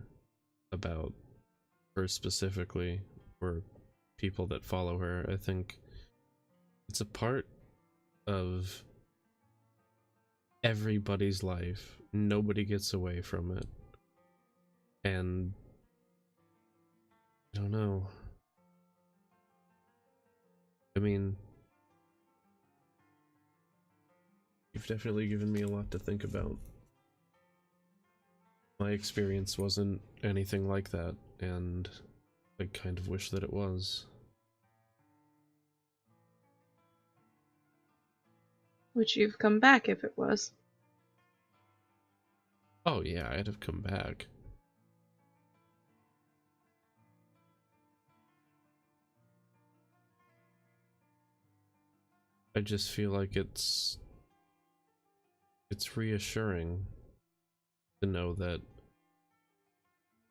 about her specifically, or people that follow her. I think it's a part of everybody's life. Nobody gets away from it. And I don't know. I mean, you've definitely given me a lot to think about. My experience wasn't anything like that, and I kind of wish that it was. Would you have come back if it was? Oh yeah, I'd have come back. I just feel like it's reassuring to know that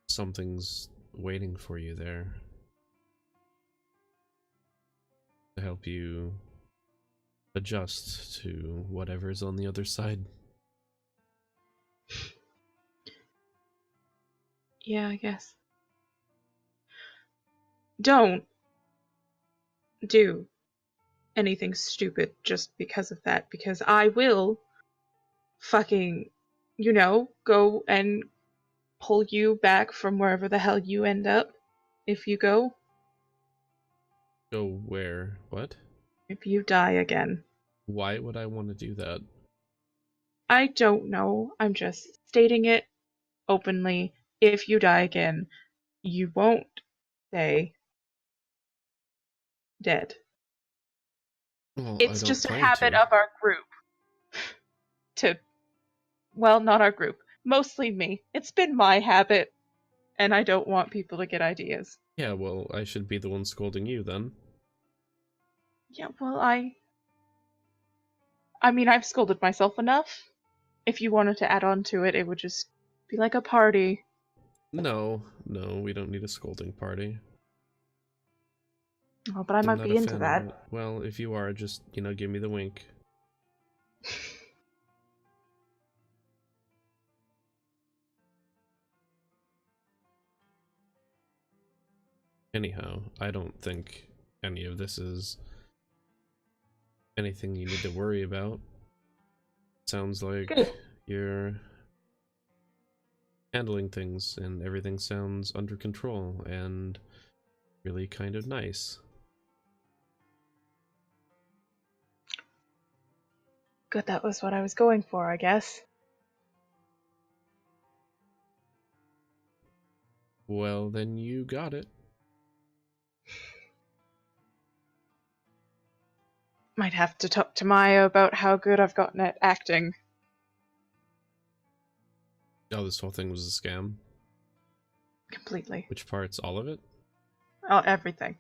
something's waiting for you there to help you adjust to whatever's on the other side. Yeah, I guess. Don't do anything stupid just because of that, because I will fucking, go and pull you back from wherever the hell you end up if you go. Go where? What? If you die again. Why would I want to do that? I don't know. I'm just stating it openly. If you die again, you won't stay dead. Well, I It's don't just a plan habit to. of our group well, not our group. Mostly me. It's been my habit, and I don't want people to get ideas. Yeah, well, I should be the one scolding you then. Yeah, well, mean, I've scolded myself enough. If you wanted to add on to it, it would just be like a party. No, we don't need a scolding party. Oh, but I I'm might not be a into fan that. of it. Well, if you are, just, give me the wink. Anyhow, I don't think any of this is anything you need to worry about. Sounds like Good. you're handling things and everything sounds under control and really kind of nice. Good, that was what I was going for, I guess. Well, then you got it. Might have to talk to Maya about how good I've gotten at acting. Oh, this whole thing was a scam? Completely. Which parts? All of it? Oh, everything.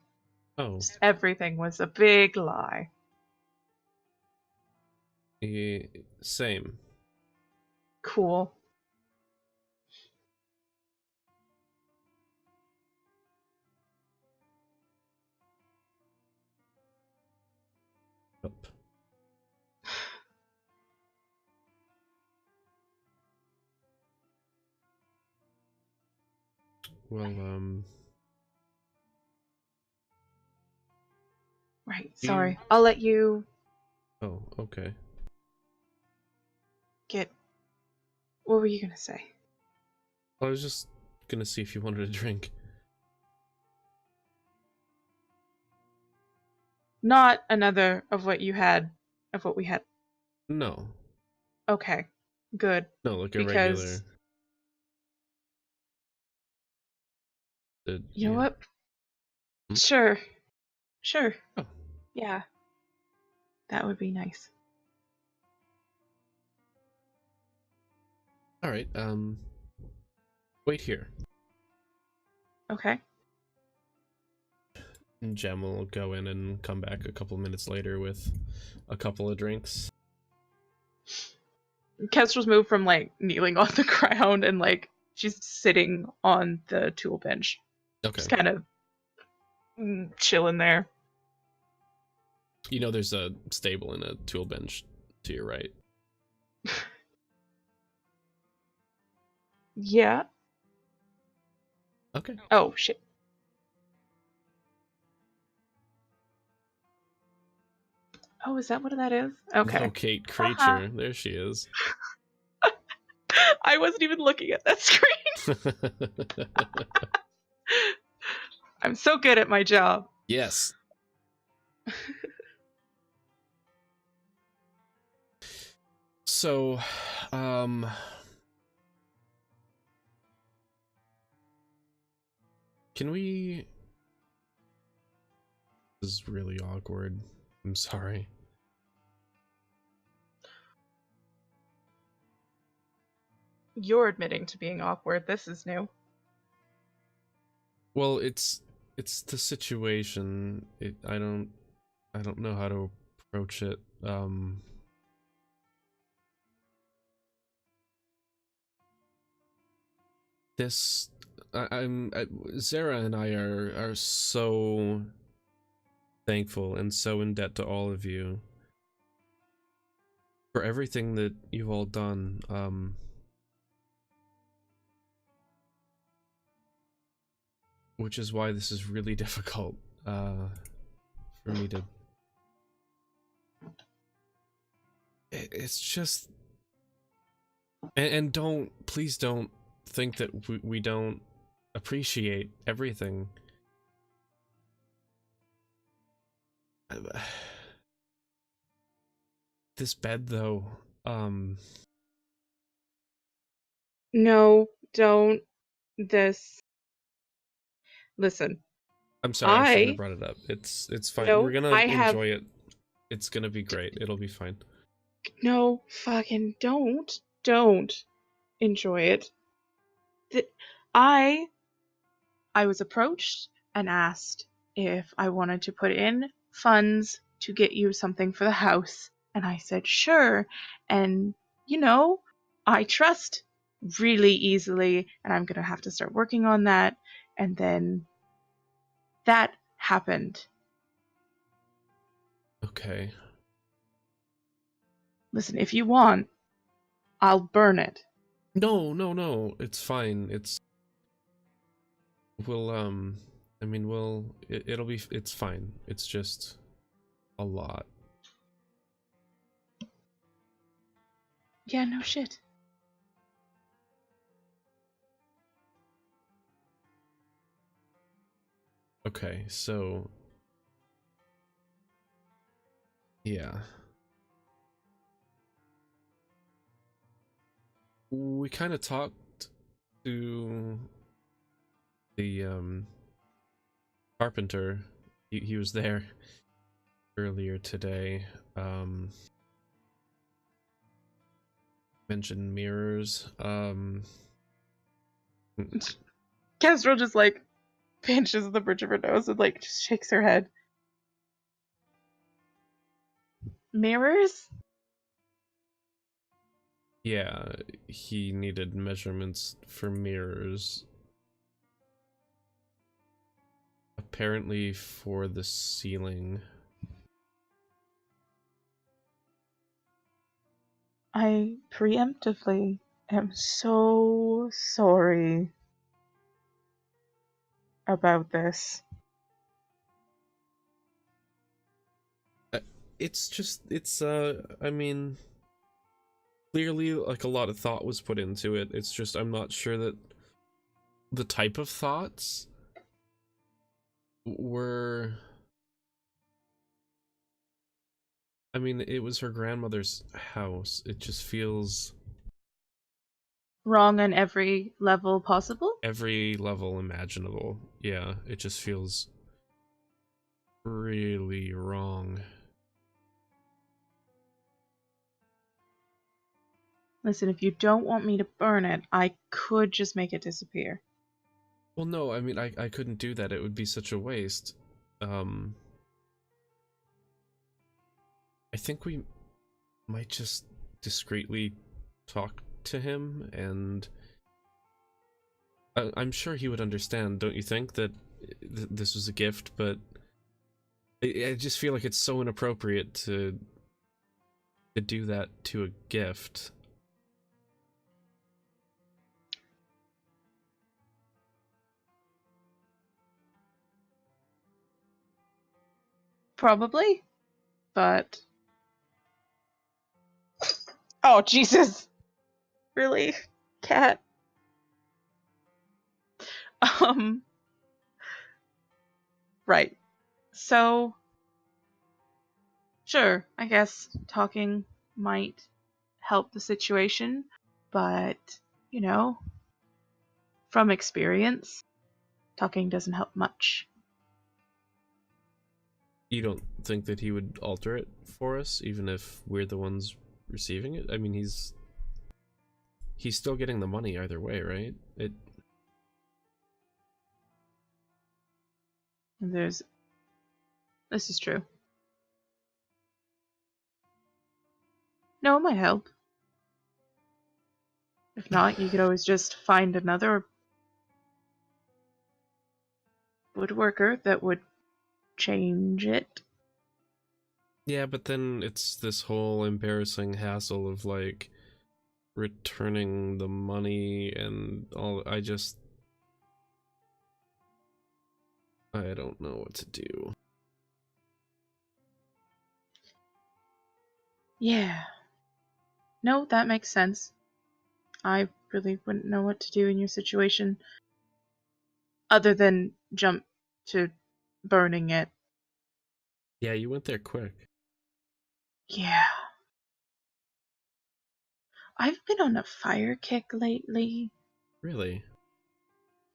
Oh. Just everything was a big lie. Same. Cool. Up. Well, Right, sorry. I'll let you Oh, okay. get... What were you gonna say? I was just gonna see if you wanted a drink. Not another of what we had. No. Okay, good. No, like a Because, regular. you know Yeah. what? Hmm? Sure. Oh. Yeah, that would be nice. Alright, wait here. Okay. And Jem will go in and come back a couple minutes later with a couple of drinks. Kestrel's moved from, kneeling on the ground and, she's sitting on the tool bench. Okay. Just kind of chilling there. There's a stable and a tool bench to your right. Yeah. Okay. Oh, shit. Oh, is that what that is? Okay. Locate creature. There she is. I wasn't even looking at that screen. I'm so good at my job. Yes. So, can we... This is really awkward. I'm sorry. You're admitting to being awkward. This is new. Well, it's the situation. I don't know how to approach it. This, Zara and I are so thankful and so in debt to all of you for everything that you've all done. Which is why this is really difficult, for me to... It's just... And please don't think that we don't appreciate everything. This bed, though, No, don't. This. Listen, I'm sorry, I shouldn't have I. brought it up. It's fine. We're No, gonna I have. enjoy it. It's gonna be great. It'll be fine. No, fucking don't. Don't enjoy it. Th- I. I was approached and asked if I wanted to put in funds to get you something for the house. And I said, sure. And, I trust really easily, and I'm going to have to start working on that. And then that happened. Okay. Listen, if you want, I'll burn it. No. It's fine. We'll, I mean, it'll be, it's fine. It's just a lot. Yeah, no shit. Okay, so... Yeah. We kind of talked to the, carpenter. He was there earlier today. Mentioned mirrors. Kestrel just pinches the bridge of her nose and just shakes her head. Mirrors? Yeah, he needed measurements for mirrors. Apparently for the ceiling. I preemptively am so sorry about this. I mean, clearly, like, a lot of thought was put into it. It's just, I'm not sure that the type of thoughts were... I mean, it was her grandmother's house. It just feels... Wrong on every level possible? every level imaginable. Yeah, it just feels really wrong. Listen, if you don't want me to burn it, I could just make it disappear. Well, no, I mean, I couldn't do that. It would be such a waste. I think we might just discreetly talk to him, and I'm sure he would understand, don't you think, that this was a gift, but I just feel like it's so inappropriate to do that to a gift. Probably, but... Oh, Jesus! Really? Cat? Um... Right. So... Sure, I guess talking might help the situation, but, from experience, talking doesn't help much. You don't think that he would alter it for us, even if we're the ones receiving it? I mean, he's still getting the money either way, right? And this is true. No, it might help. If not, you could always just find another woodworker that would change it. Yeah, but then it's this whole embarrassing hassle of like returning the money and all. I don't know what to do. Yeah. No, that makes sense. I really wouldn't know what to do in your situation other than jump to burning it. Yeah, you went there quick. Yeah. I've been on a fire kick lately. Really?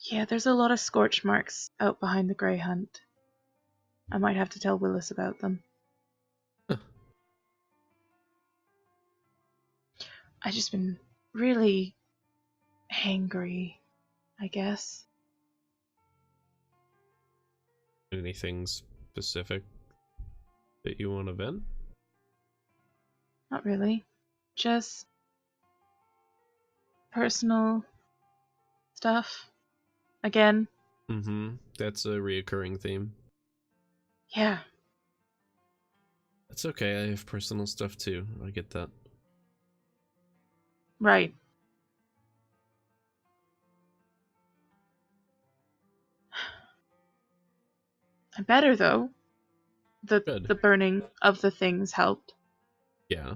Yeah, there's a lot of scorch marks out behind the Grey Hunt. I might have to tell Willis about them. Huh. I've just been really hangry, I guess. Anything specific that you want to vent? Not really. Just personal stuff. Again. Mm-hmm. That's a reoccurring theme. Yeah. That's okay, I have personal stuff too. I get that. Right. Better though. Good. The burning of the things helped. Yeah.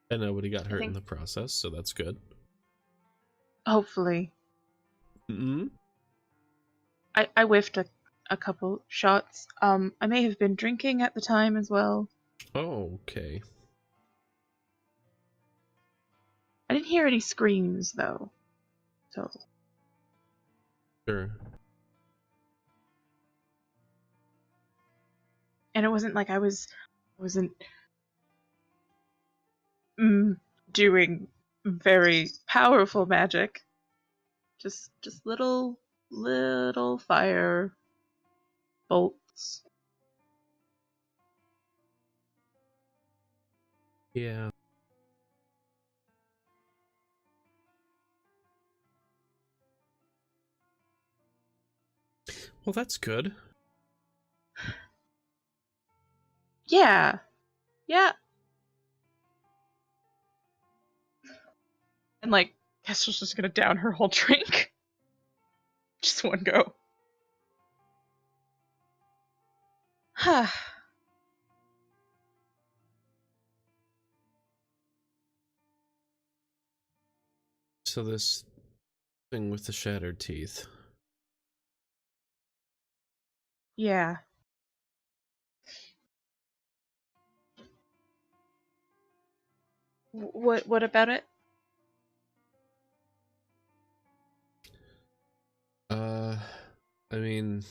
And nobody got I hurt in think the process, so that's good. hopefully. Mm-hmm. I whiffed a couple shots. I may have been drinking at the time as well. Oh, okay. I didn't hear any screams though. So Sure. and it wasn't like I wasn't doing very powerful magic. Just little fire bolts. Yeah. Well, that's good. Yeah. Yeah. And like Kestrel's just gonna down her whole drink. Just one go. So this thing with the shattered teeth. Yeah. What about it? Uh, I mean,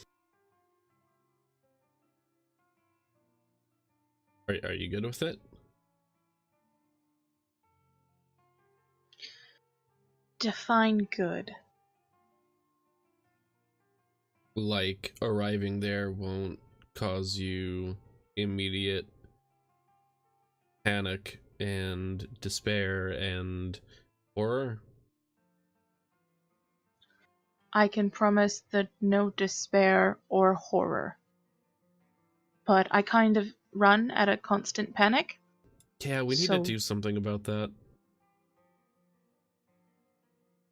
are you good with it? Define good. Like, arriving there won't cause you immediate panic and despair and horror? I can promise that no despair or horror. But I kind of run at a constant panic. Yeah, we need to So, do something about that.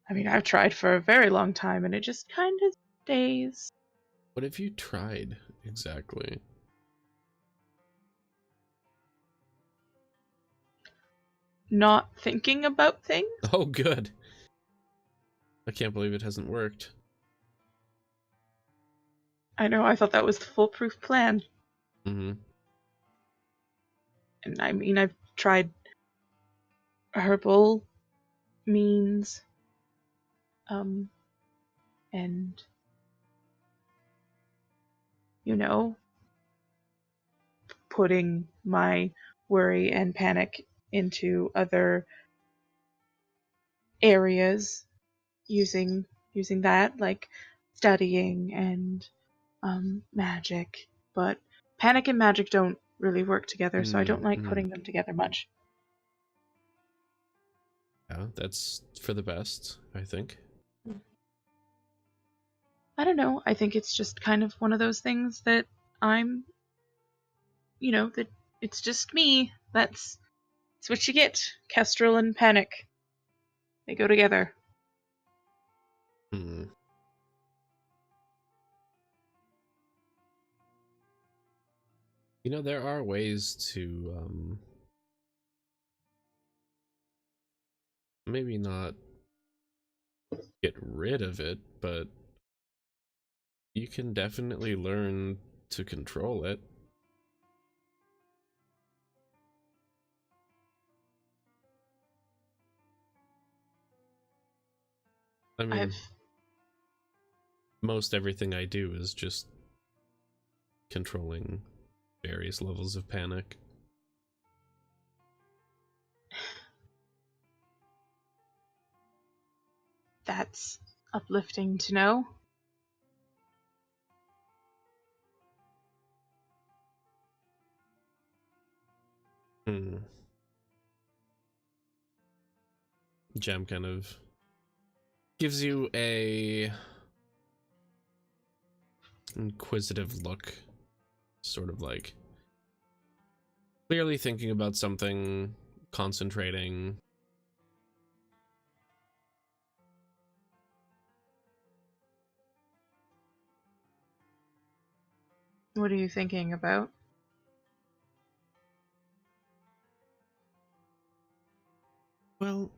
I mean, I've tried for a very long time and it just kind of stays. What have you tried exactly? Not thinking about things. Oh, good. I can't believe it hasn't worked. I know, I thought that was the foolproof plan. Mm-hmm. And I mean, I've tried herbal means, and, you know, putting my worry and panic into other areas using that, like studying and magic, but panic and magic don't really work together, so I don't like Mm. putting them together much. Yeah, that's for the best, I think. I don't know. I think it's just kind of one of those things that I'm, that it's just me. That's what you get. Kestrel and panic. They go together. Hmm. You know, there are ways to maybe not get rid of it, but you can definitely learn to control it. I mean, I've most everything I do is just controlling various levels of panic. That's uplifting to know. Hmm. Gem kind of gives you a inquisitive look, sort of like clearly thinking about something, concentrating. What are you thinking about? Well,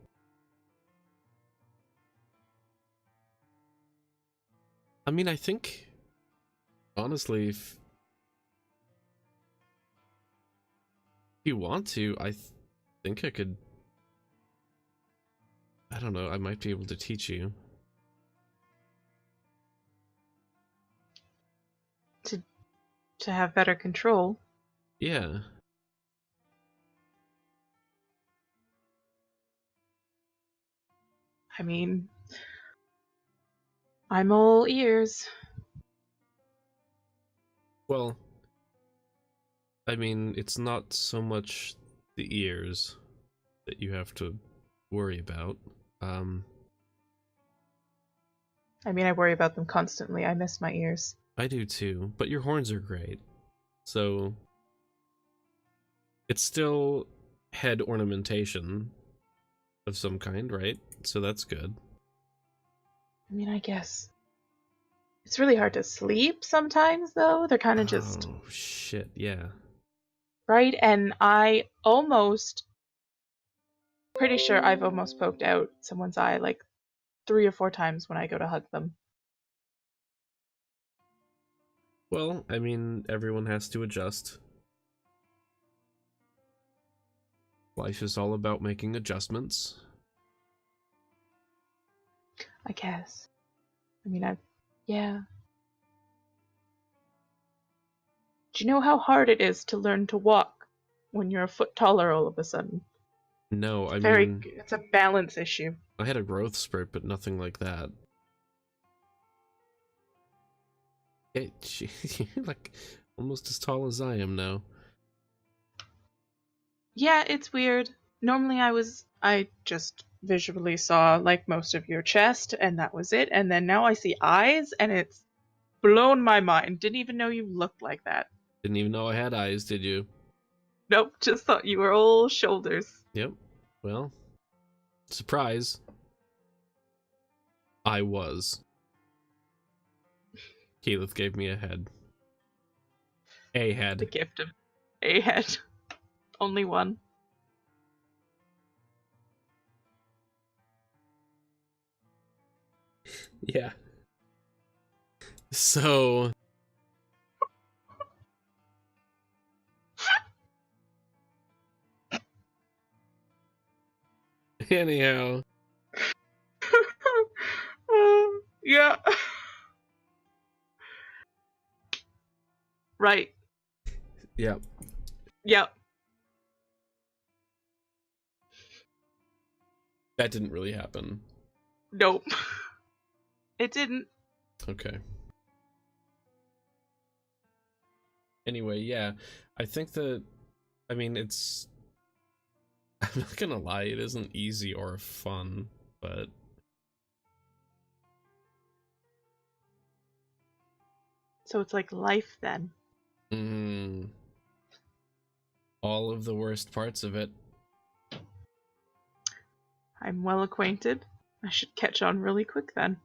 I mean, I think honestly, if you want to, think I could. I don't know. I might be able to teach you. To have better control. Yeah. I mean, I'm all ears. Well, I mean, it's not so much the ears that you have to worry about. Um, I mean, I worry about them constantly. I miss my ears. I do too, but your horns are great. So it's still head ornamentation of some kind, right? So that's good. I mean, I guess. It's really hard to sleep sometimes, though. They're kind of just Oh, shit, yeah. right. And I almost, pretty sure I've almost poked out someone's eye like 3 or 4 times when I go to hug them. Well, I mean, everyone has to adjust. Life is all about making adjustments. I guess. I mean, yeah. Do you know how hard it is to learn to walk when you're a foot taller all of a sudden? No, I Very, mean, it's a balance issue. I had a growth spurt, but nothing like that. You're like almost as tall as I am now. Yeah, it's weird. Normally I just visually saw like most of your chest and that was it. And then now I see eyes and it's blown my mind. Didn't even know you looked like that. Didn't even know I had eyes, did you? Nope, just thought you were all shoulders. Yep. Well, surprise. I was. Keyleth gave me a head. A The head. gift of a head. Only one. Yeah. So, anyhow, Yeah. Right. yep. Yep. That didn't really happen. Nope. It didn't. Okay. Anyway, yeah, I think that, I mean, it's, I'm not gonna lie, it isn't easy or fun, but So it's like life then. mm, all of the worst parts of it. I'm well acquainted. I should catch on really quick then.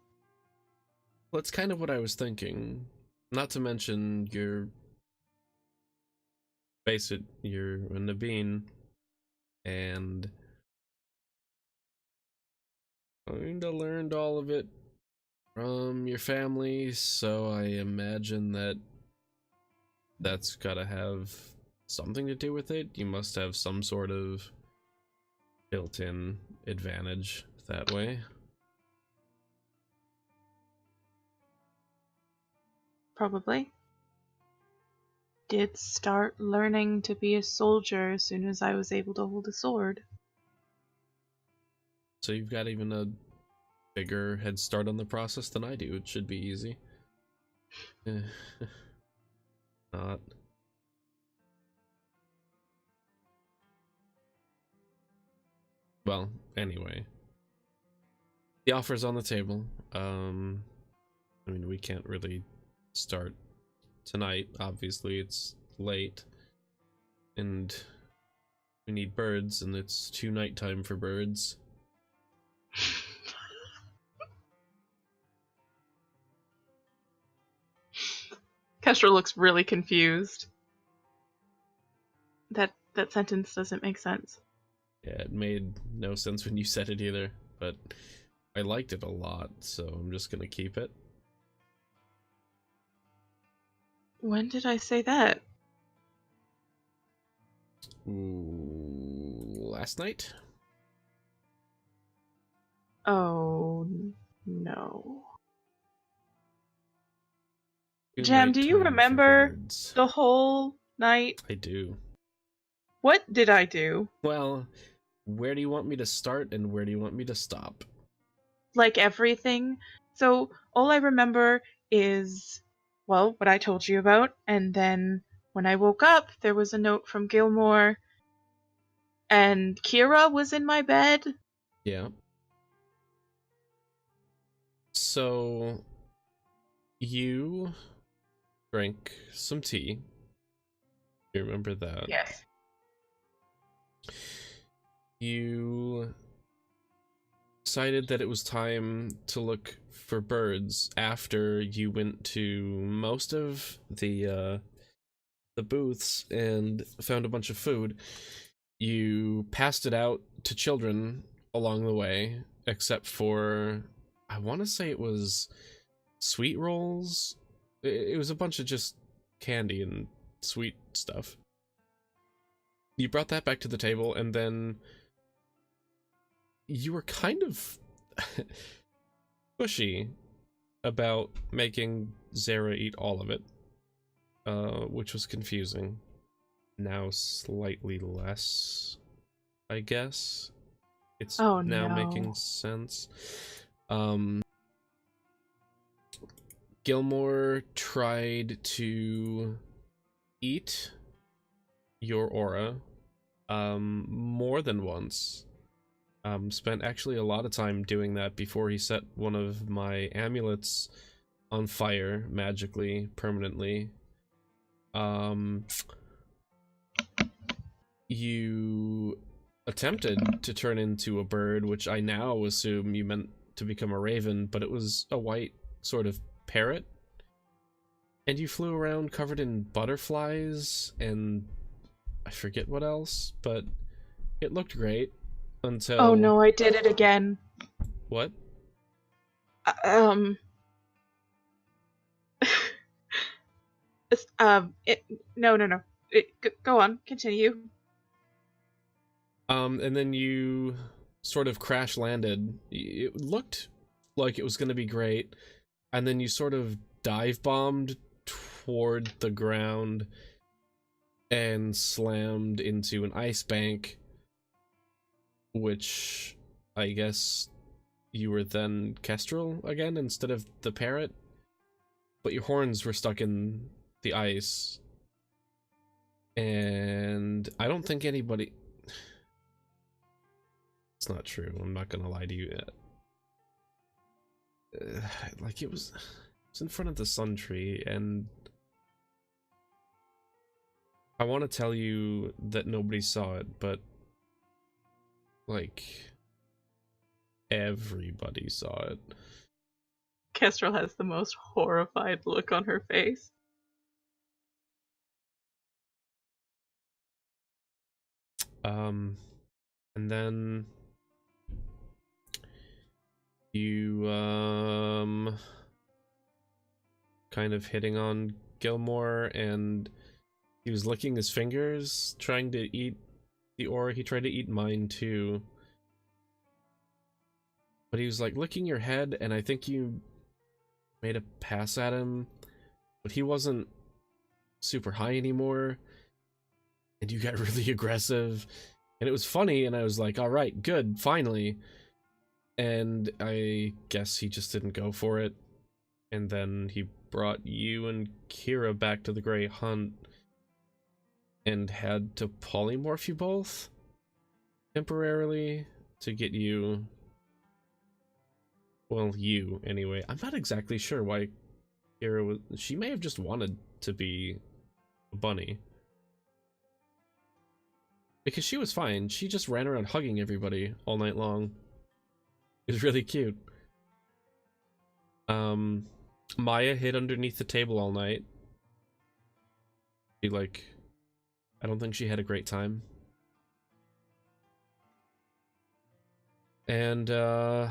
Well, it's kind of what I was thinking. Not to mention your basic, you're a Nabeen, and I kinda learned all of it from your family, so I imagine that that's gotta have something to do with it. You must have some sort of built-in advantage that way. Probably. Did start learning to be a soldier as soon as I was able to hold a sword. So you've got even a bigger head start on the process than I do. It should be easy. Not. Well, anyway. The offer's on the table. I mean, we can't really start tonight. Obviously, it's late. And we need birds, and it's too nighttime for birds. Kestrel looks really confused. That sentence doesn't make sense. Yeah, it made no sense when you said it either, but I liked it a lot, so I'm just gonna keep it. When did I say that? Ooh, last night? Oh, no. Good Jam, do you nighttime for remember birds. the whole night? I do. What did I do? Well, where do you want me to start and where do you want me to stop? Like everything. So all I remember is, well, what I told you about, and then when I woke up, there was a note from Gilmore, and Kira was in my bed. Yeah. So, you drank some tea. You remember that? Yes. You decided that it was time to look for birds after you went to most of the booths and found a bunch of food. You passed it out to children along the way, except for, I want to say it was sweet rolls. It was a bunch of just candy and sweet stuff. You brought that back to the table, and then you were kind of pushy about making Zara eat all of it, which was confusing. Now slightly less, I guess. It's Oh, now no. making sense. Gilmore tried to eat your aura more than once. Spent actually a lot of time doing that before he set one of my amulets on fire magically, permanently. You attempted to turn into a bird, which I now assume you meant to become a raven, but it was a white sort of parrot. And you flew around covered in butterflies and I forget what else, but it looked great until... Oh no, I did it again. What? Um. No. Go on, continue. And then you sort of crash landed. It looked like it was going to be great, and then you sort of dive bombed toward the ground and slammed into an ice bank, which I guess you were then Kestrel again instead of the parrot, but your horns were stuck in the ice, And I don't think anybody... It's not true. I'm not gonna lie to you. Like, it was in front of the sun tree, and I want to tell you that nobody saw it, but like everybody saw it. Kestrel has the most horrified look on her face. And then you kind of hitting on Gilmore, and he was licking his fingers trying to eat the ore. He tried to eat mine too, but he was like licking your head, and I think you made a pass at him, but he wasn't super high anymore, and you got really aggressive, and it was funny, and I was like, all right, good, finally. And I guess he just didn't go for it, and then he brought you and Kira back to the Grey Hunt and had to polymorph you both temporarily to get you, well, you anyway. I'm not exactly sure why Kira was... She may have just wanted to be a bunny, because she was fine. She just ran around hugging everybody all night long. It was really cute. Maya hid underneath the table all night. She, like, I don't think she had a great time. And yeah.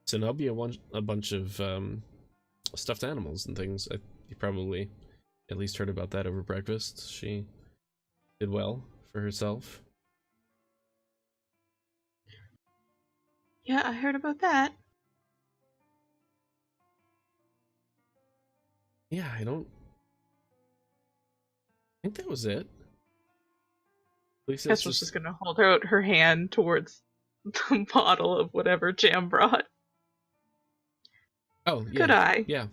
Zenobia a bunch of stuffed animals and things. You probably at least heard about that over breakfast. She did well for herself. Yeah, I heard about that. Yeah, I think that was it. At least Kestrel's just gonna hold out her hand towards the bottle of whatever Jam brought. Oh, yeah. Good eye. Yeah,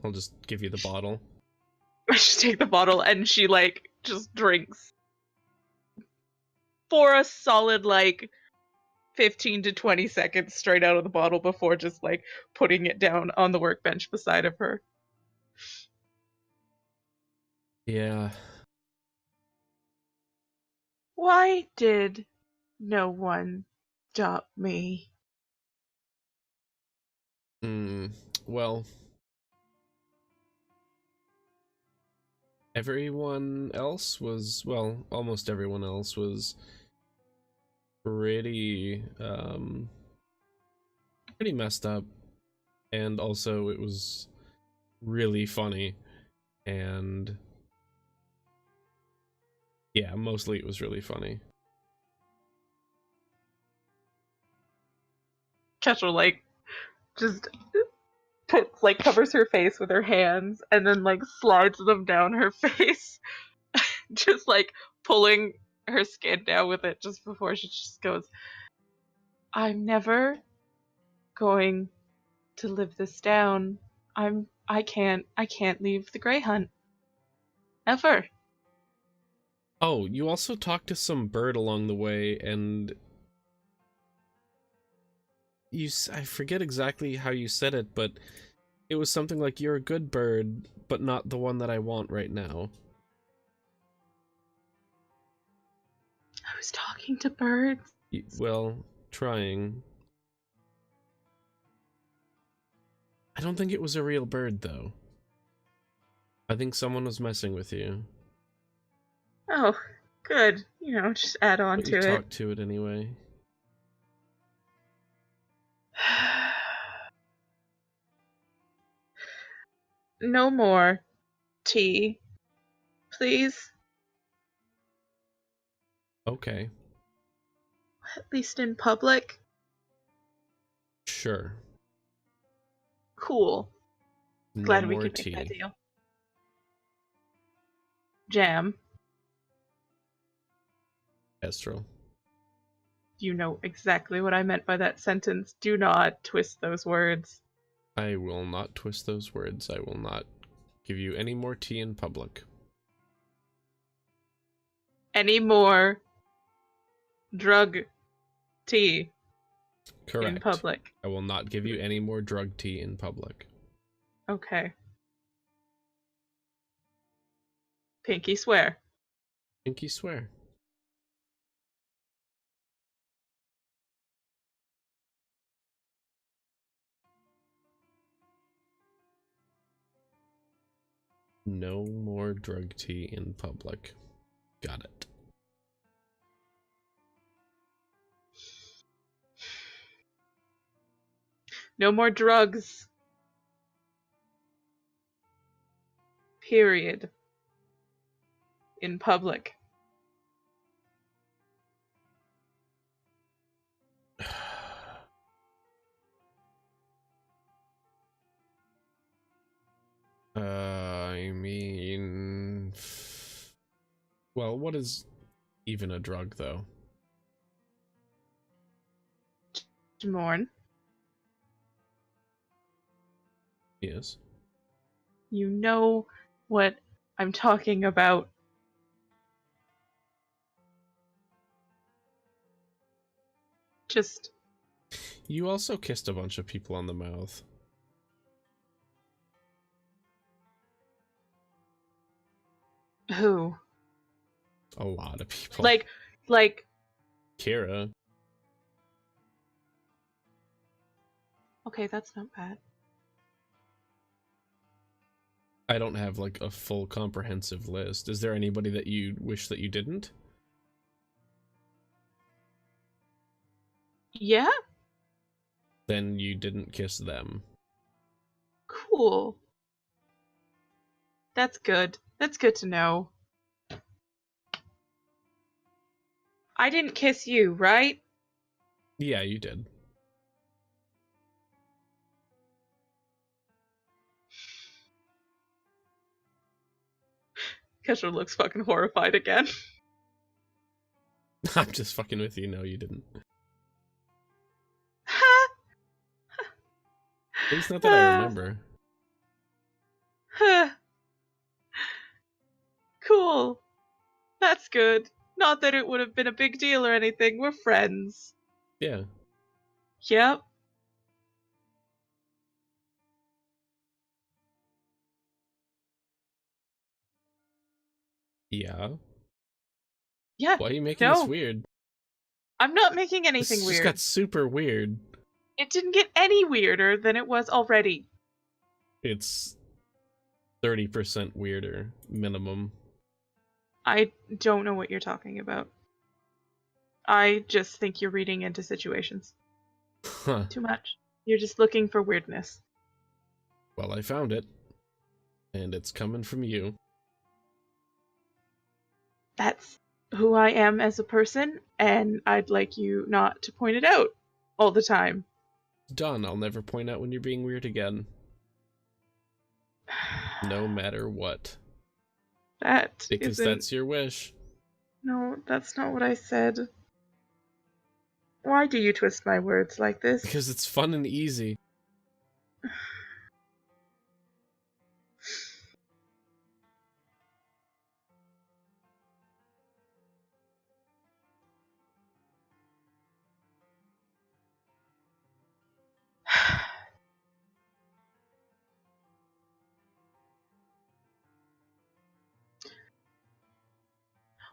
I'll just give you the bottle. I just take the bottle, and she, like, just drinks for a solid, like, 15 to 20 seconds straight out of the bottle before just, like, putting it down on the workbench beside of her. Yeah. Why did no one stop me? Well, everyone else was, well, almost everyone else was pretty messed up, and also it was really funny, and yeah, mostly it was really funny. Kestrel, like, just puts, like, covers her face with her hands and then, like, slides them down her face, just, like, pulling her skin down with it just before she just goes, I'm never going to live this down. I can't leave the Grey Hunt. Ever. Oh, you also talked to some bird along the way, and I forget exactly how you said it, but it was something like, you're a good bird, but not the one that I want right now. I was talking to birds. Well, trying. I don't think it was a real bird, though. I think someone was messing with you. Oh, good. You know, just add on But to you it. talked to it anyway. No more tea, please. Okay. At least in public. Sure. Cool. No Glad we more could tea. make that deal. Jam. Kestrel. You know exactly what I meant by that sentence. Do not twist those words. I will not twist those words. I will not give you any more tea in public. Any more drug tea Correct. in public? I will not give you any more drug tea in public. Okay. Pinky swear. Pinky swear. No more drug tea in public. Got it. No more drugs. Period. In public. I mean... Well, what is even a drug, though? Jammorn, Yes. you know what I'm talking about. Just You also kissed a bunch of people on the mouth. who? A lot of people. Like Kira. okay, that's not bad. I don't have, like, a full comprehensive list. Is there anybody that you wish that you didn't? Yeah? Then you didn't kiss them. Cool. That's good. That's good to know. I didn't kiss you, right? Yeah, you did. Kestrel looks fucking horrified again. I'm just fucking with you. No, you didn't. At least not that I remember. Cool. That's good. Not that it would have been a big deal or anything. We're friends. Yeah. Yep. Yeah. Yeah. Why are you making No. this weird? I'm not making anything This weird. just got super weird. It didn't get any weirder than it was already. It's 30% weirder, minimum. I don't know what you're talking about. I just think you're reading into situations. Huh. Too much. You're just looking for weirdness. Well, I found it. And it's coming from you. That's who I am as a person, and I'd like you not to point it out all the time. Done. I'll never point out when you're being weird again. No matter what. That Because isn't... that's your wish. No, that's not what I said. Why do you twist my words like this? Because it's fun and easy.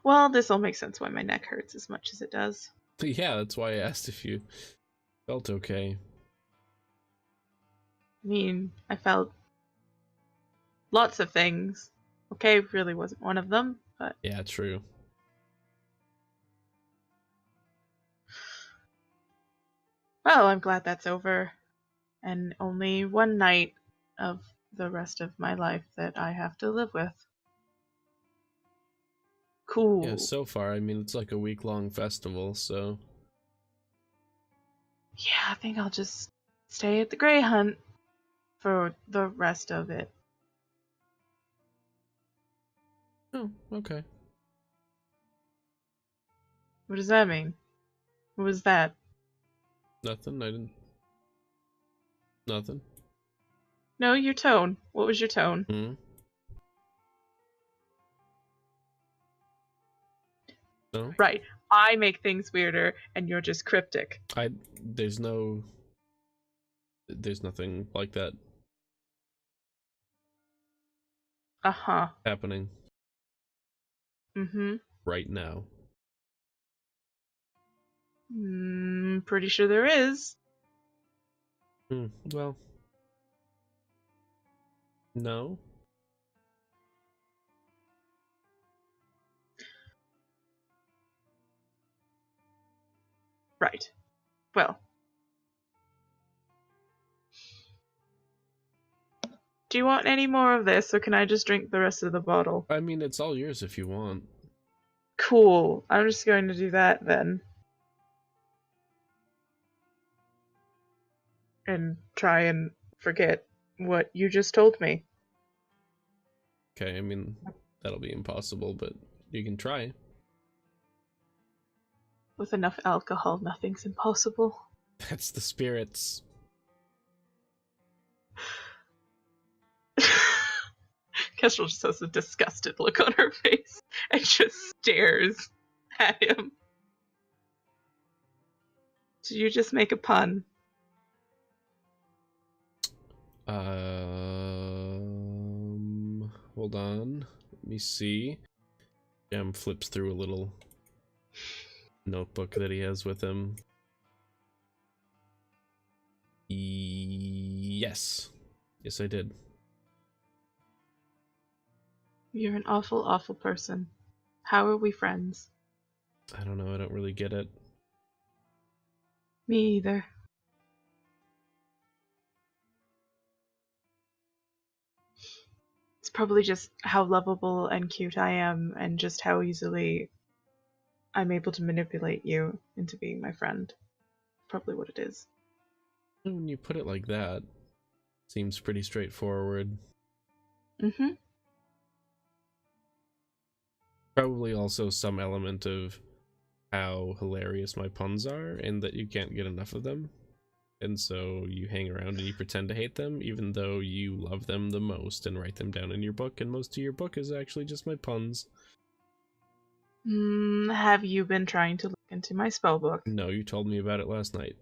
Well, this all makes sense why my neck hurts as much as it does. Yeah, that's why I asked if you felt okay. I mean, I felt lots of things. Okay, really wasn't one of them, but... Yeah, true. Well, I'm glad that's over. And only one night of the rest of my life that I have to live with. Cool. Yeah, so far, I mean, it's like a week-long festival, so... Yeah, I think I'll just stay at the Grey Hunt for the rest of it. Oh, okay. What does that mean? What was that? Nothing, I didn't... Nothing. No, your tone. What was your tone? Hmm? No? Right. I make things weirder, and you're just cryptic. I there's nothing like that Uh-huh. happening Mm-hmm. right now. Pretty sure there is. Well, no. Right. Well. Do you want any more of this, or can I just drink the rest of the bottle? I mean, it's all yours if you want. Cool. I'm just going to do that then. And try and forget what you just told me. Okay, I mean, that'll be impossible, but you can try. With enough alcohol, nothing's impossible. That's the spirits. Kestrel just has a disgusted look on her face and just stares at him. Did you just make a pun? Hold on. Let me see. Jam flips through a little notebook that he has with him. Yes. Yes, I did. You're an awful, awful person. How are we friends? I don't know, I don't really get it. Me either. It's probably just how lovable and cute I am, and just how easily I'm able to manipulate you into being my friend. Probably what it is. When you put it like that, seems pretty straightforward. Mm-hmm. Probably also some element of how hilarious my puns are, and that you can't get enough of them. And so you hang around and you pretend to hate them, even though you love them the most and write them down in your book, and most of your book is actually just my puns. Have you been trying to look into my spellbook? No, you told me about it last night.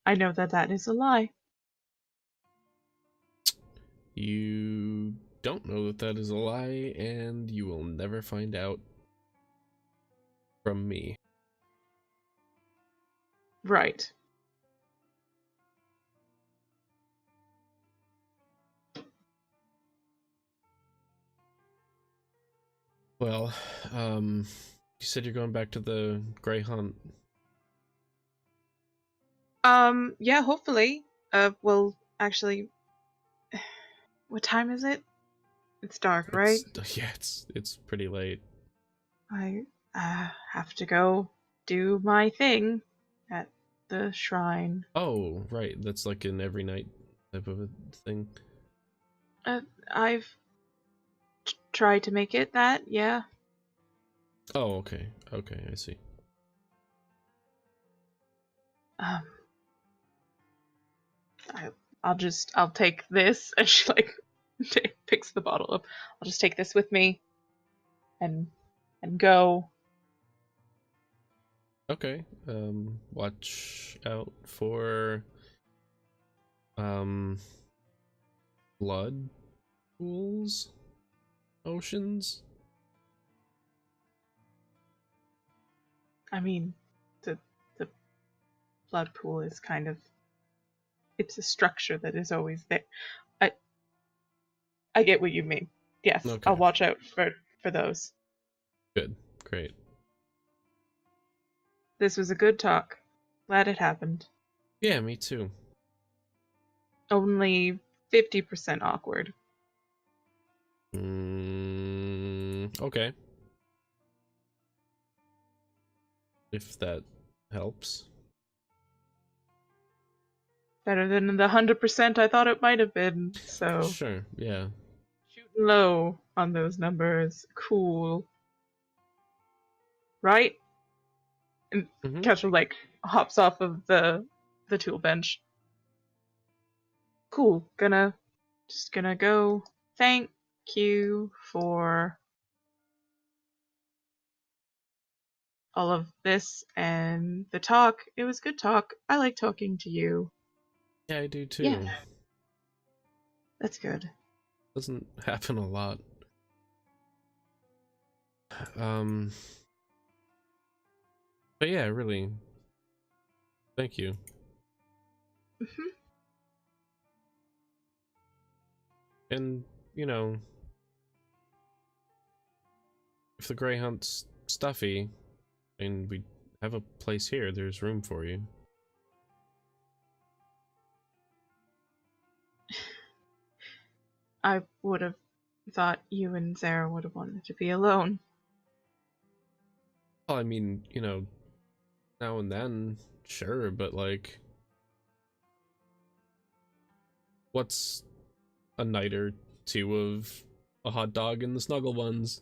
I know that that is a lie. You don't know that that is a lie, and you will never find out from me. Right. Well, you said you're going back to the Grey Hunt. Yeah, hopefully. Well, actually, what time is it? It's dark, right? Yeah, it's pretty late. I have to go do my thing at the shrine. Oh, right, that's like an every night type of a thing. I've tried to make it that, yeah. Oh, okay, okay, I see. Um, I'll take this, and she like picks the bottle up. I'll just take this with me, and go. Okay, watch out for um blood pools, oceans. I mean, the blood pool is kind of, it's a structure that is always there. I I get what you mean. Yes, Okay, I'll watch out for those. good, great. This was a good talk. Glad it happened. Yeah, me too. Only 50% awkward. Okay. If that helps. Better than the 100% I thought it might have been. So, Sure, yeah. shooting low on those numbers. Cool. Right? And Mm-hmm. Kestrel like hops off of the tool bench. Cool. Just gonna go. Thank you for all of this and the talk. It was good talk. I like talking to you. Yeah, I do too. Yeah, that's good. Doesn't happen a lot. Um, but yeah, really, thank you. Hmm. And, you know, if the Grey Hunt's stuffy, and we have a place here, there's room for you. I would have thought you and Sarah would have wanted to be alone. Well, I mean, you know, now and then, sure, but like, what's a night or two of a hot dog and the snuggle buns?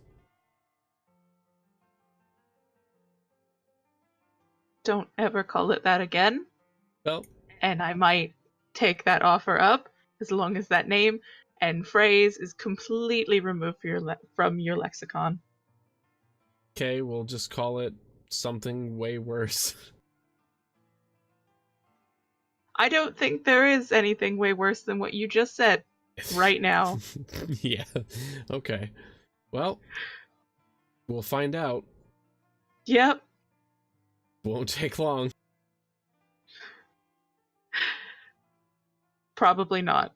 Don't ever call it that again, Well, and I might take that offer up as long as that name and phrase is completely removed from your lexicon. okay, we'll just call it something way worse. I don't think there is anything way worse than what you just said right now. Yeah, okay. Well, we'll find out. Yep. Won't take long. Probably not.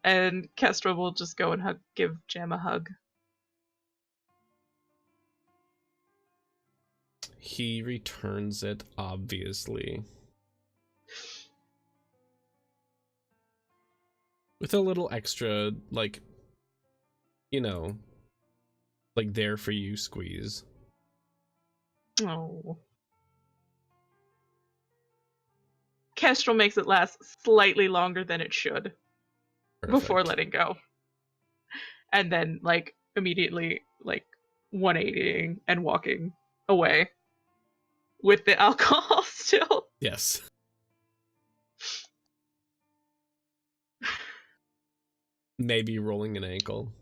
And Kestrel will just go and give Jam a hug. He returns it, obviously. With a little extra, like, you know, like there for you squeeze. Oh. Kestrel makes it last slightly longer than it should before Perfect. letting go. And then, like, immediately, like, 180ing and walking away with the alcohol still. Yes. Maybe rolling an ankle.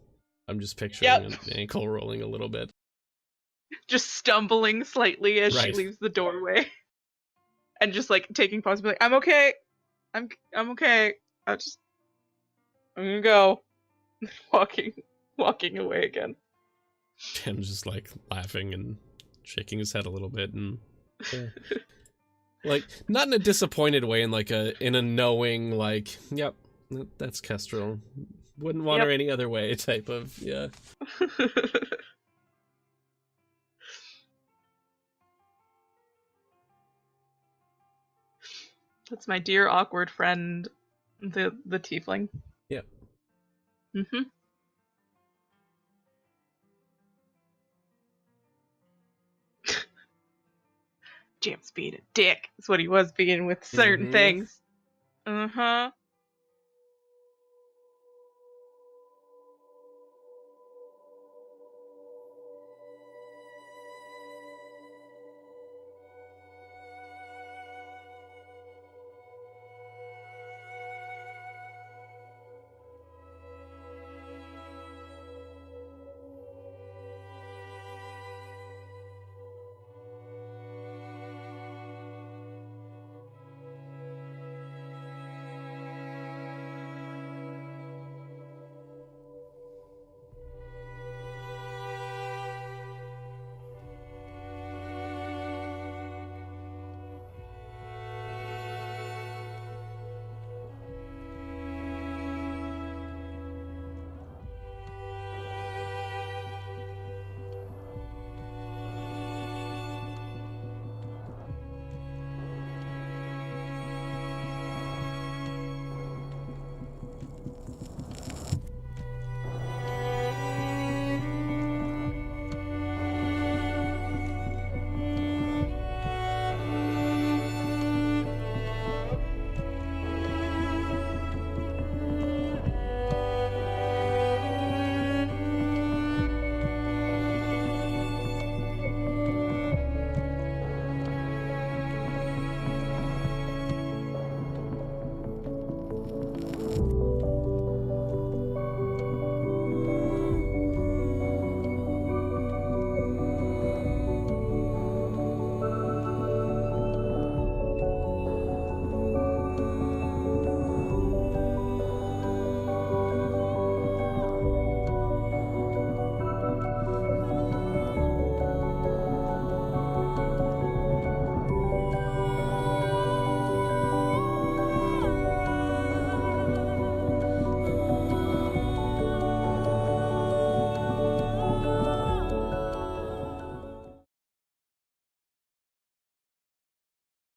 I'm just picturing Yep. an ankle rolling a little bit. Just stumbling slightly as she Right. leaves the doorway. And just, like, taking pause and be like, I'm okay. I'm okay. I'm gonna go. Walking away again. Jim's just like laughing and shaking his head a little bit and yeah. Like not in a disappointed way, in like in a knowing like, yep, that's Kestrel. Wouldn't want her any other way type of, yeah. That's my dear awkward friend, the tiefling. Yep. Mm-hmm. Jam's being a dick. Is what he was being with certain things. Uh-huh.